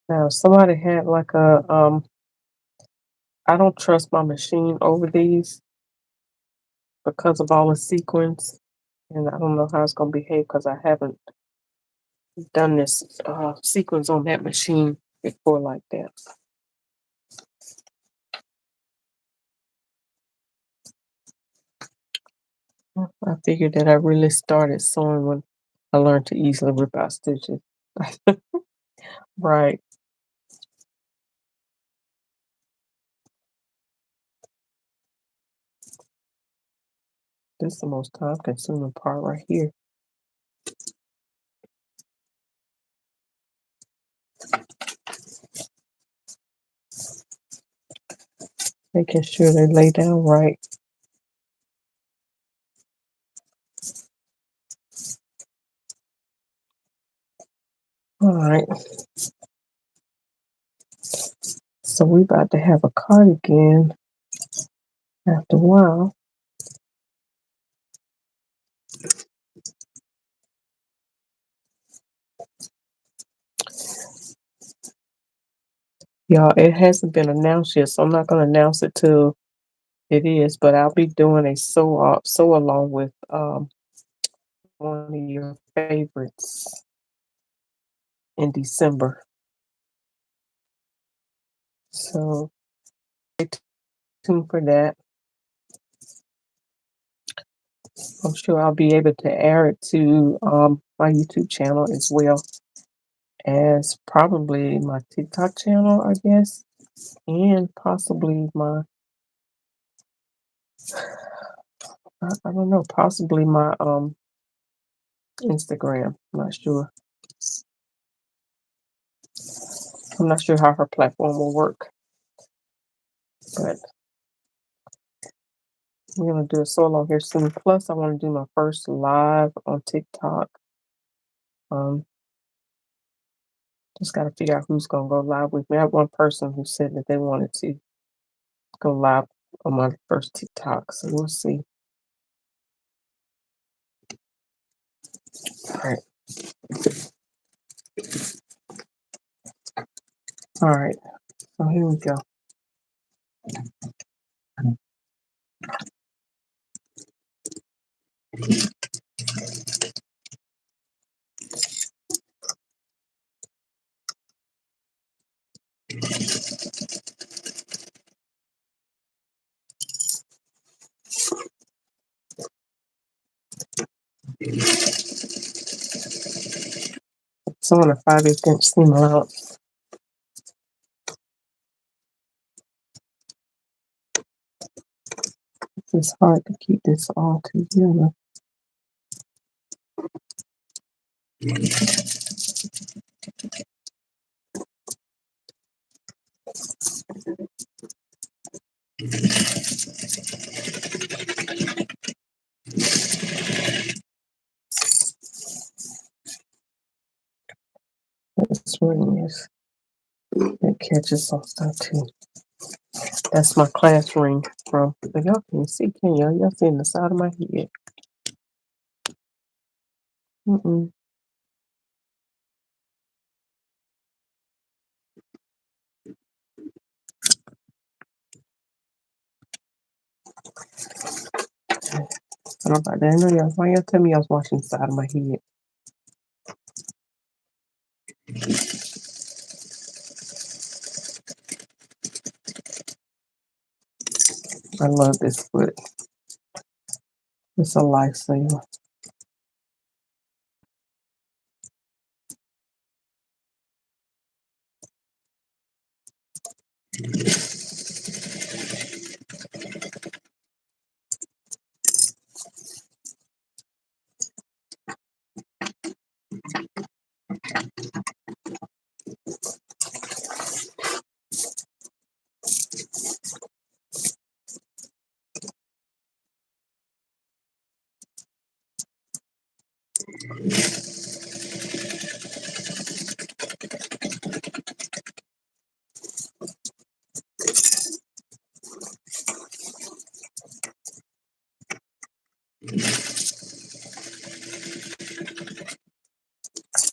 now somebody had like a I don't trust my machine over these because of all the sequins, and I don't know how it's gonna behave because I haven't done this sequence on that machine before like that. I figured that I really started sewing when I learned to easily rip out stitches. Right. This is the most time consuming part right here. Making sure they lay down right. All right. So we about to have a cardigan after a while. Y'all, it hasn't been announced yet, so I'm not gonna announce it till it is, but I'll be doing a sew along with one of your favorites in December. So stay tuned for that. I'm sure I'll be able to air it to my YouTube channel as well as probably my TikTok channel, I guess, and possibly my I don't know, possibly my Instagram. I'm not sure. I'm not sure how her platform will work, but we're gonna do a solo here soon. Plus, I want to do my first live on TikTok. Um, just got to figure out who's gonna go live with me. I have one person who said that they wanted to go live on my first TikTok, so we'll see. All right, all right. So here we go. So on a 5/8 inch seam allowance. It's hard to keep this all together. This ring is it catches some stuff too. That's my class ring from. But y'all can see, can y'all? Y'all seeing the side of my head? Mm-mm. I don't know about that. I know y'all. Why y'all tell me I was watching the side of my head? I love this foot. It's a lifesaver.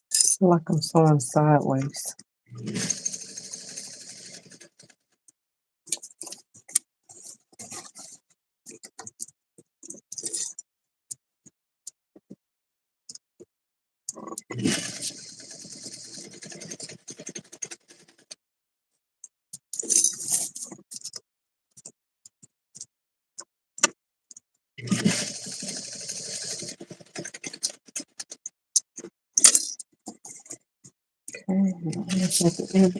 I feel like I'm sewing sideways. Okay.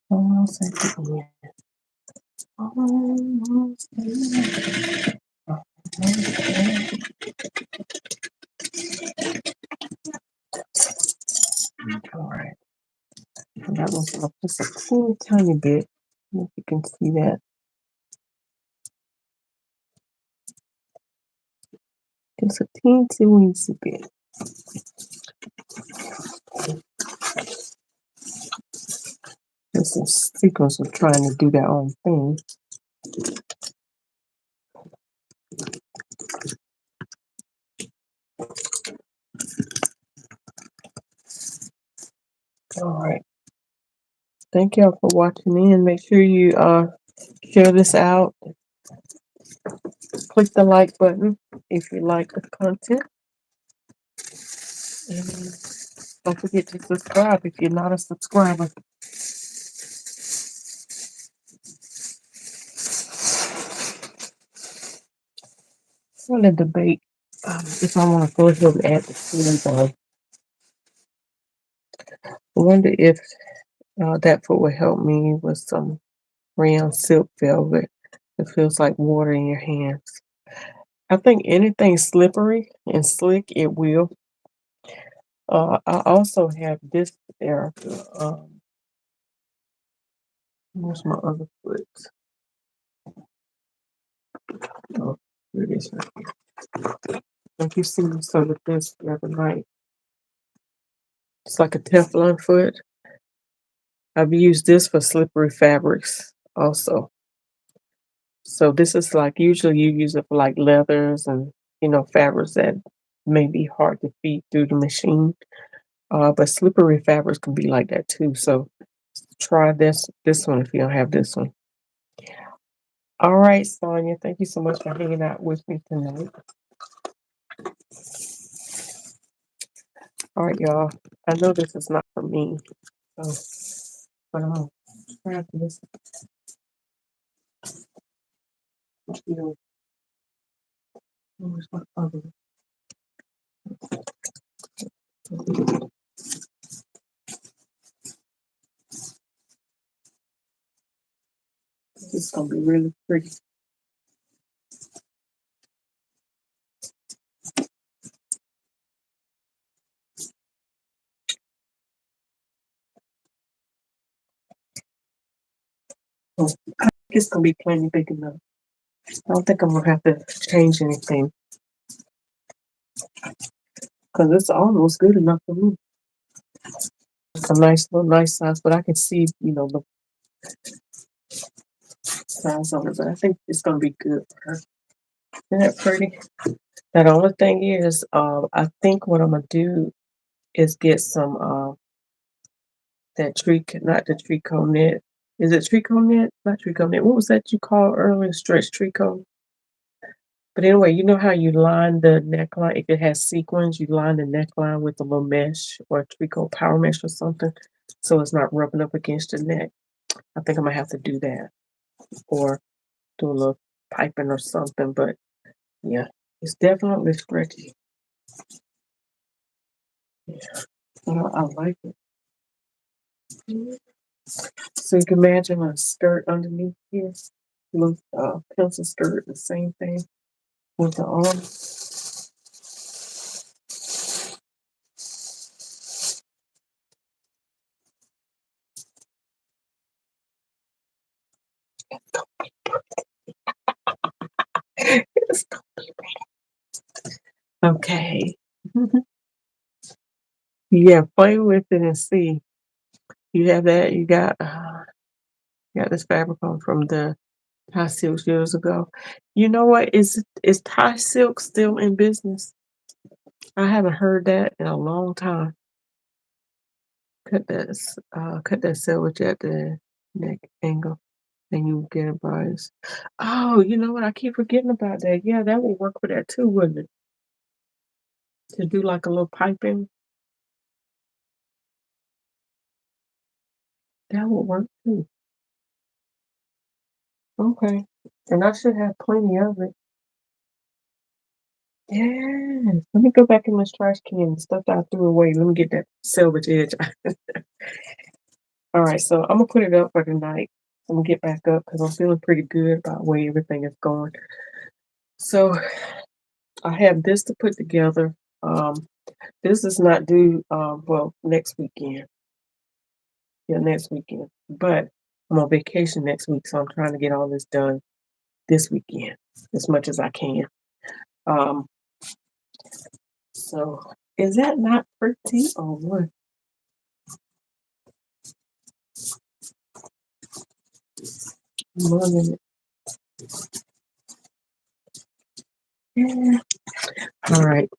Almost at the end. Almost there. All right. That was up just a teeny tiny bit. If you can see that. Just a teensy weensy bit. There's some stickers are trying to do their own thing. All right. Thank y'all for watching in. Make sure you share this out. Click the like button if you like the content. And don't forget to subscribe if you're not a subscriber. I'm gonna debate if I want to go ahead and add the sleeve on. I wonder if that foot would help me with some rayon silk velvet. It feels like water in your hands. I think anything slippery and slick, it will. I also have this, Erica. Where's my other foot? Oh, here it is right here. Like you see me so with this the other night. It's like a Teflon foot. I've used this for slippery fabrics also. So this is like usually you use it for like leathers and fabrics that may be hard to feed through the machine. But slippery fabrics can be like that too. So try this one if you don't have this one. All right, Sonia, thank you so much for hanging out with me tonight. All right, y'all. I know this is not for me, so but I'm gonna try this. You know, where's my other one? It's gonna be really pretty. Oh, I think it's gonna be plenty big enough. I don't think I'm gonna have to change anything because it's almost good enough for me. It's a nice size, but I can see, the size on it. But I think it's gonna be good for her. Isn't that pretty? Now the only thing is, I think what I'm gonna do is get some that not the tricot knit. Is it tricot knit? Not tricot knit. What was that you called earlier? Stretch tricot. But anyway, you know how you line the neckline? If it has sequins, you line the neckline with a little mesh or tricot power mesh or something, so it's not rubbing up against the neck. I think I'm gonna have to do that or do a little piping or something. But yeah, it's definitely stretchy. Yeah, I like it. So you can imagine a skirt underneath here, little pencil skirt, the same thing with the arms. It's okay. Yeah, play with it and see. You have that. You got this fabric on from the Thai Silks years ago. You know what? Is Thai Silk still in business? I haven't heard that in a long time. Cut that selvage at the neck angle, and you get a bias. Oh, you know what? I keep forgetting about that. Yeah, that would work for that too, wouldn't it? To do like a little piping, that would work too. Okay, and I should have plenty of it. Yeah. Let me go back in this trash can. The stuff that I threw away. Let me get that selvage edge. All right, so I'm gonna put it up for tonight. I'm gonna get back up because I'm feeling pretty good about where everything is going. So I have this to put together. This is not due well next weekend. Yeah, next weekend. But I'm on vacation next week, so I'm trying to get all this done this weekend as much as I can. Um, so is that not pretty or what? Loving it. Yeah. All right.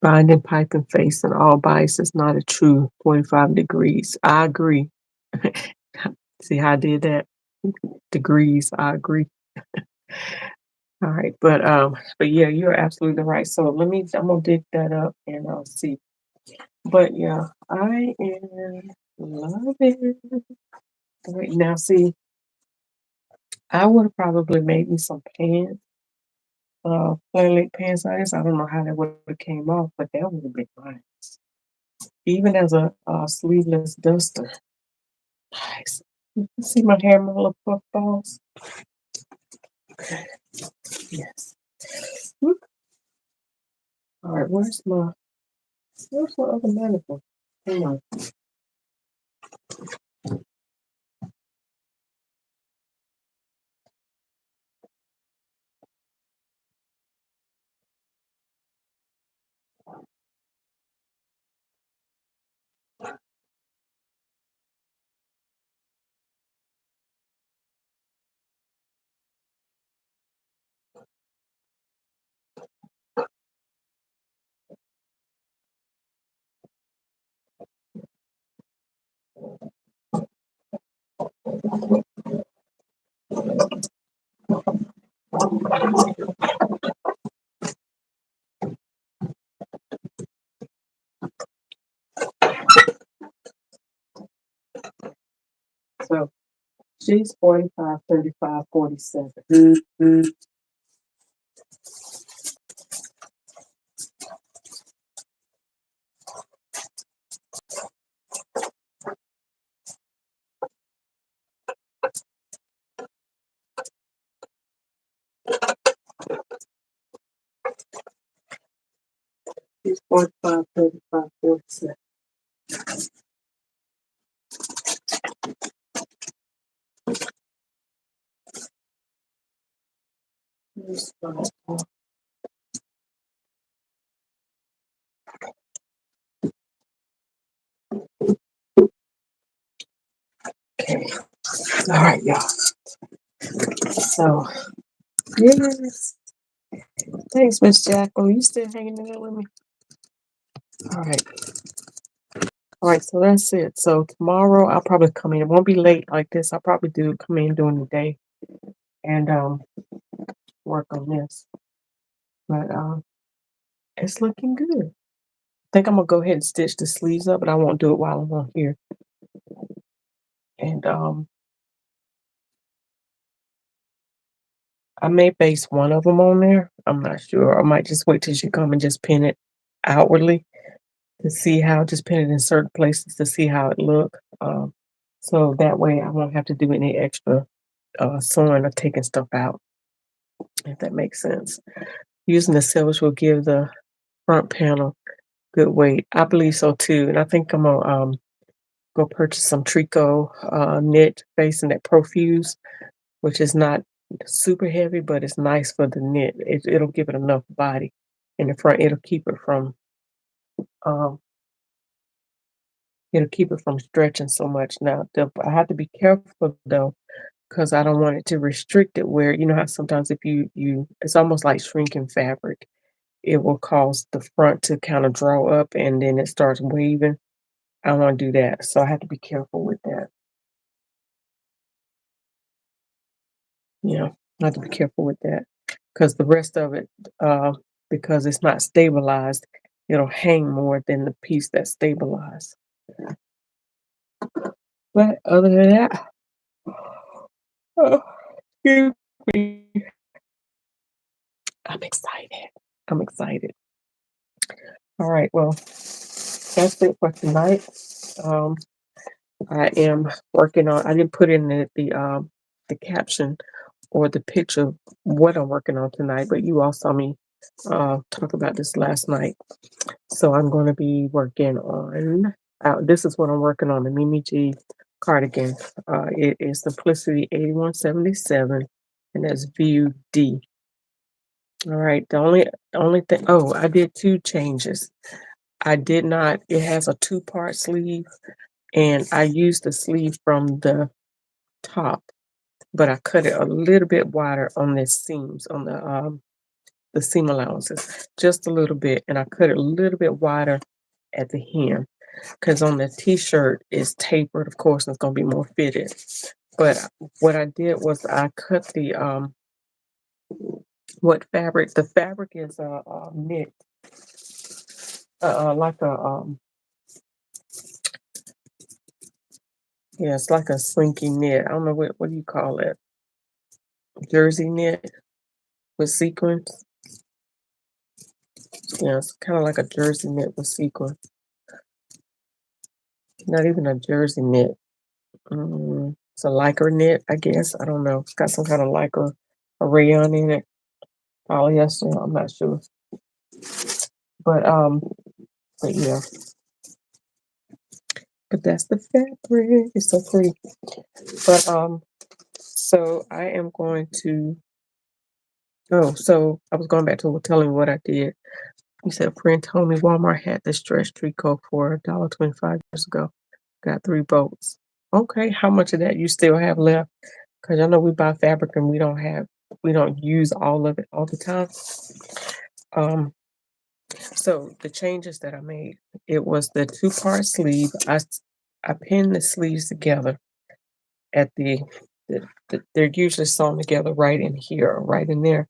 Binding pipe and face and all bias is not a true 45 degrees. I agree. See how I did that? Degrees, I agree. All right, but yeah, you're absolutely right. So I'm gonna dig that up and I'll see. But yeah, I am loving it. Right now, see, I would have probably made me some pants, flannel pants. I don't know how that would have came off, but that would have been nice. Even as a sleeveless duster. Nice. You can see my hair, my little puff balls. Okay. Yes. Whoop. All right. Where's my other mannequin? Come on. So she's 45, 35, 47. Mm-hmm. She's 45, 35, 47. Here's my- Okay. All right, y'all. So, yes. Thanks, Miss Jacqueline. You still hanging in there with me? All right. All right, so that's it. So tomorrow I'll probably come in. It won't be late like this. I'll probably come in during the day and work on this. But it's looking good. I think I'm gonna go ahead and stitch the sleeves up, but I won't do it while I'm on here. And I may base one of them on there. I'm not sure. I might just wait till she come and just pin it outwardly to see how. Just pin it in certain places to see how it look. So that way I won't have to do any extra sewing or taking stuff out. If that makes sense. Using the silvers will give the front panel good weight. I believe so too. And I think I'm gonna go purchase some tricot knit facing that profuse, which is not super heavy, but it's nice for the knit. It'll give it enough body in the front. Um, it'll keep it from stretching so much. Now, I have to be careful though, because I don't want it to restrict it. Where you know how sometimes if it's almost like shrinking fabric. It will cause the front to kind of draw up and then it starts waving. I don't want to do that. So I have to be careful with that. Yeah, I have to be careful with that because the rest of it, because it's not stabilized, it'll hang more than the piece that's stabilized. But other than that, oh, excuse me, I'm excited. I'm excited. All right, well, that's it for tonight. Um, I am working on. I didn't put in the caption or the picture of what I'm working on tonight, but you all saw me talk about this last night. So I'm going to be working on. This is what I'm working on, the Mimi G cardigan. It is Simplicity 8177, and that's view D. All right. The only thing. Oh, I did two changes. I did not. It has a two-part sleeve, and I used the sleeve from the top, but I cut it a little bit wider on the seams, on the seam allowances, just a little bit, and I cut it a little bit wider at the hem because on the t-shirt it's tapered, of course, and it's gonna be more fitted. But what I did was I cut the what fabric? The fabric is a knit, like a yeah, it's like a slinky knit. I don't know what do you call it? Jersey knit with sequins. Yeah, it's kind of like a jersey knit with sequins. Not even a jersey knit. It's a lycra knit, I guess. I don't know. It's got some kind of lycra or rayon in it. Polyester, I'm not sure. But yeah. But that's the fabric. It's so pretty. But so I am going to so I was going back to telling you what I did. You said a friend told me Walmart had this stretch tricot for $1.25 ago. Got 3 bolts. Okay, how much of that you still have left? Because I know we buy fabric and we don't use all of it all the time. Um, so the changes that I made, it was the 2-part sleeve. I pinned the sleeves together at they're usually sewn together right in here or right in there.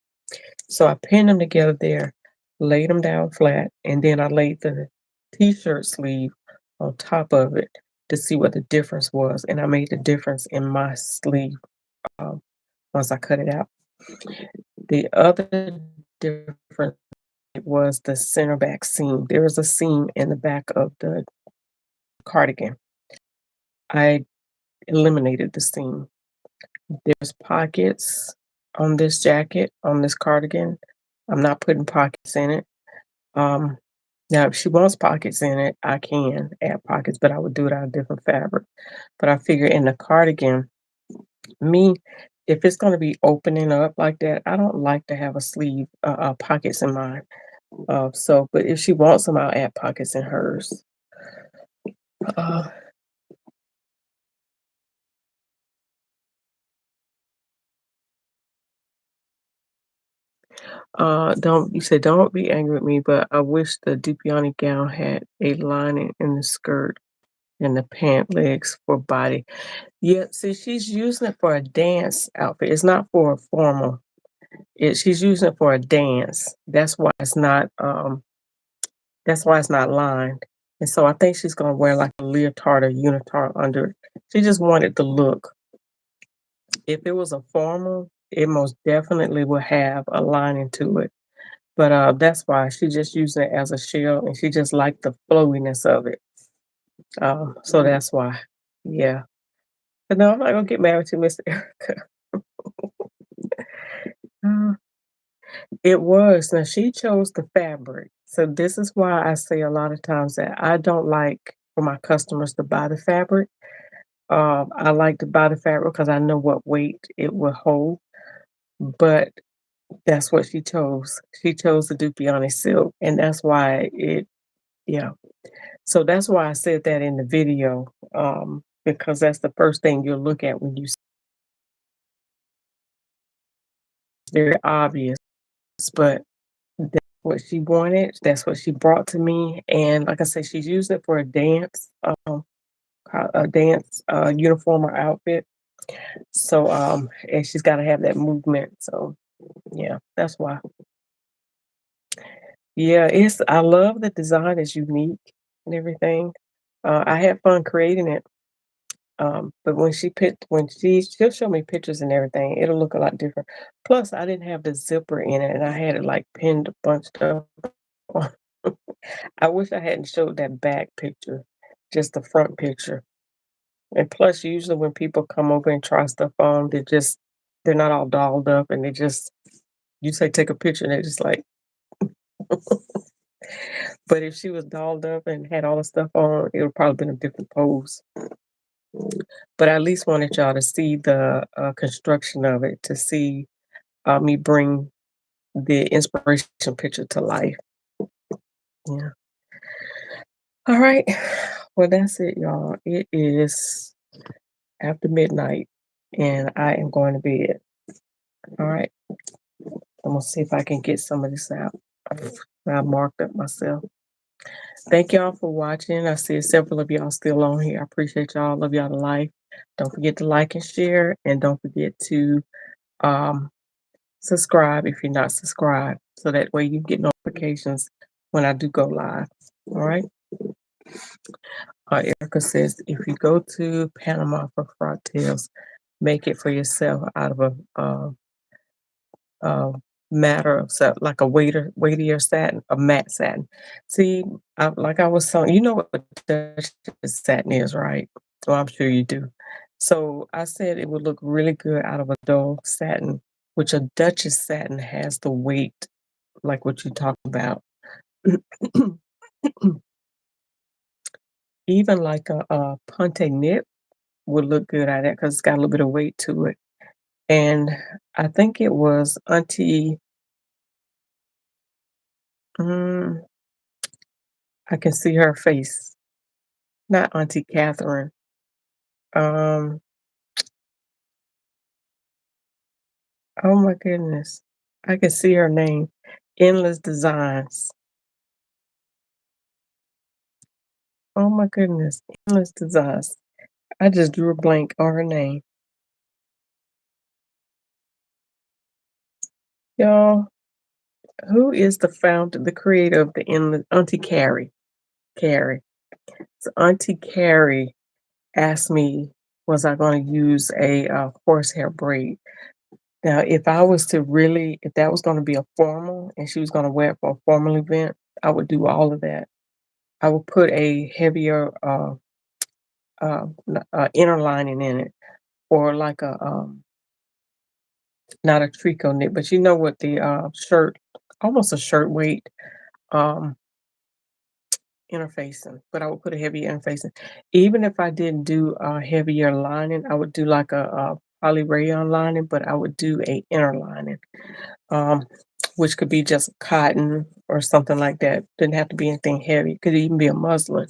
So I pinned them together there, laid them down flat, and then I laid the t-shirt sleeve on top of it to see what the difference was. And I made the difference in my sleeve um, once I cut it out. The other difference was the center back seam. There was a seam in the back of the cardigan. I eliminated the seam. There's pockets on this jacket, on this cardigan. I'm not putting pockets in it. Um, Now, if she wants pockets in it, I can add pockets, but I would do it out of different fabric. But I figure in the cardigan, me, if it's going to be opening up like that, I don't like to have a sleeve, pockets in mine. But if she wants them, I'll add pockets in hers. Uh, don't you said don't be angry with me, but I wish the Dupioni gown had a lining in the skirt and the pant legs for body. Yeah, see, she's using it for a dance outfit. It's not for a formal. She's using it for a dance. That's why it's not lined. And so I think she's gonna wear like a leotard or unitard under it. She just wanted the look. If it was a formal, it most definitely would have a lining to it. But that's why she just using it as a shell and she just liked the flowiness of it. So that's why. Yeah. But no, I'm not gonna get married to Miss Erica. Uh, it was. Now she chose the fabric. So this is why I say a lot of times that I don't like for my customers to buy the fabric. I like to buy the fabric because I know what weight it will hold. But that's what she chose. She chose the Dupioni silk, and that's why yeah. So that's why I said that in the video, because that's the first thing you'll look at when you see it's very obvious. But that's what she wanted. That's what she brought to me. And like I said, she's used it for a dance uniform or outfit. So and she's got to have that movement. So yeah, that's why. Yeah, I love the design. It's unique and everything. I had fun creating it. But she'll show me pictures and everything, it'll look a lot different. Plus, I didn't have the zipper in it, and I had it like pinned bunched up. on- I wish I hadn't showed that back picture, just the front picture. And plus, usually when people come over and try stuff on, they're not all dolled up, and you say take a picture, and they're just like. But if she was dolled up and had all the stuff on, it would probably been a different pose. But I at least wanted y'all to see the construction of it, to see me bring the inspiration picture to life. Yeah. All right. Well, that's it, y'all. It is after midnight, and I am going to bed. All right. I'm gonna see if I can get some of this out. I marked up myself. Thank y'all for watching. I see several of y'all still on here. I appreciate y'all. Love y'all to life. Don't forget to like and share, and don't forget to um, subscribe if you're not subscribed, so that way you get notifications when I do go live. All right. Erica says if you go to Panama for frog tails, make it for yourself out of a matter of like a weightier satin, a matte satin. See, like I was telling you, know what Dutch satin is, right? Well, I'm sure you do. So I said it would look really good out of a dull satin, which a Duchess satin has the weight, like what you talked about. Even like a ponte knit would look good out of that because it's got a little bit of weight to it. And I think it was Auntie, mm, I can see her face, not Auntie Catherine. Um, oh my goodness, I can see her name. Endless Designs. Oh my goodness, Endless Designs. I just drew a blank on her name. Y'all, who is the founder, the creator of the Endless? Auntie Carrie. Carrie. So Auntie Carrie asked me, was I going to use a horsehair braid? Now, if I was to really, if that was going to be a formal and she was going to wear it for a formal event, I would do all of that. I would put a heavier inner lining in it, or like not a tricot knit, but you know what, the shirt, almost a shirt weight um, interfacing, but I would put a heavy interfacing. Even if I didn't do a heavier lining, I would do like a poly rayon lining, but I would do a inner lining, um, which could be just cotton or something like that. Didn't have to be anything heavy. It could even be a muslin.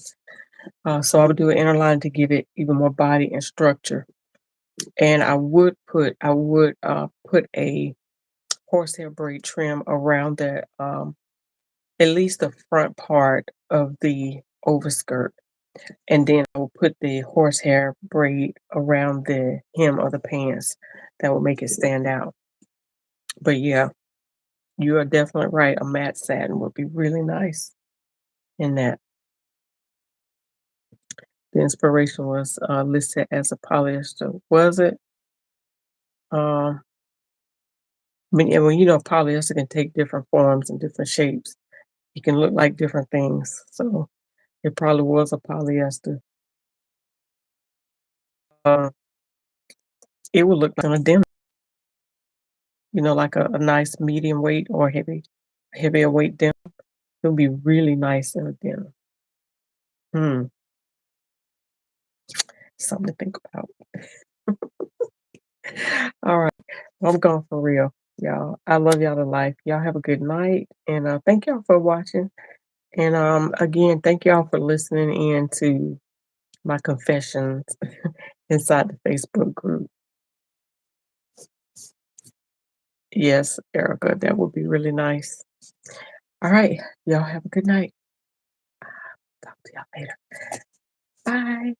So I would do an inner line to give it even more body and structure. And I would put a horsehair braid trim around the at least the front part of the overskirt. And then I will put the horsehair braid around the hem of the pants. That will make it stand out. But yeah, you are definitely right. A matte satin would be really nice in that. The inspiration was listed as a polyester. Was it? Um, I mean, and when you know polyester can take different forms and different shapes, it can look like different things. So it probably was a polyester. Uh, it would look like on a denim, like a nice medium weight or heavier weight denim. It would be really nice in a denim. Hmm, something to think about. All right, I'm going for real, y'all. I love y'all to life. Y'all have a good night, and thank y'all for watching. And again, thank y'all for listening in to my confessions inside the Facebook group. Yes, Erica, that would be really nice. All right, y'all have a good night. Talk to y'all later. Bye.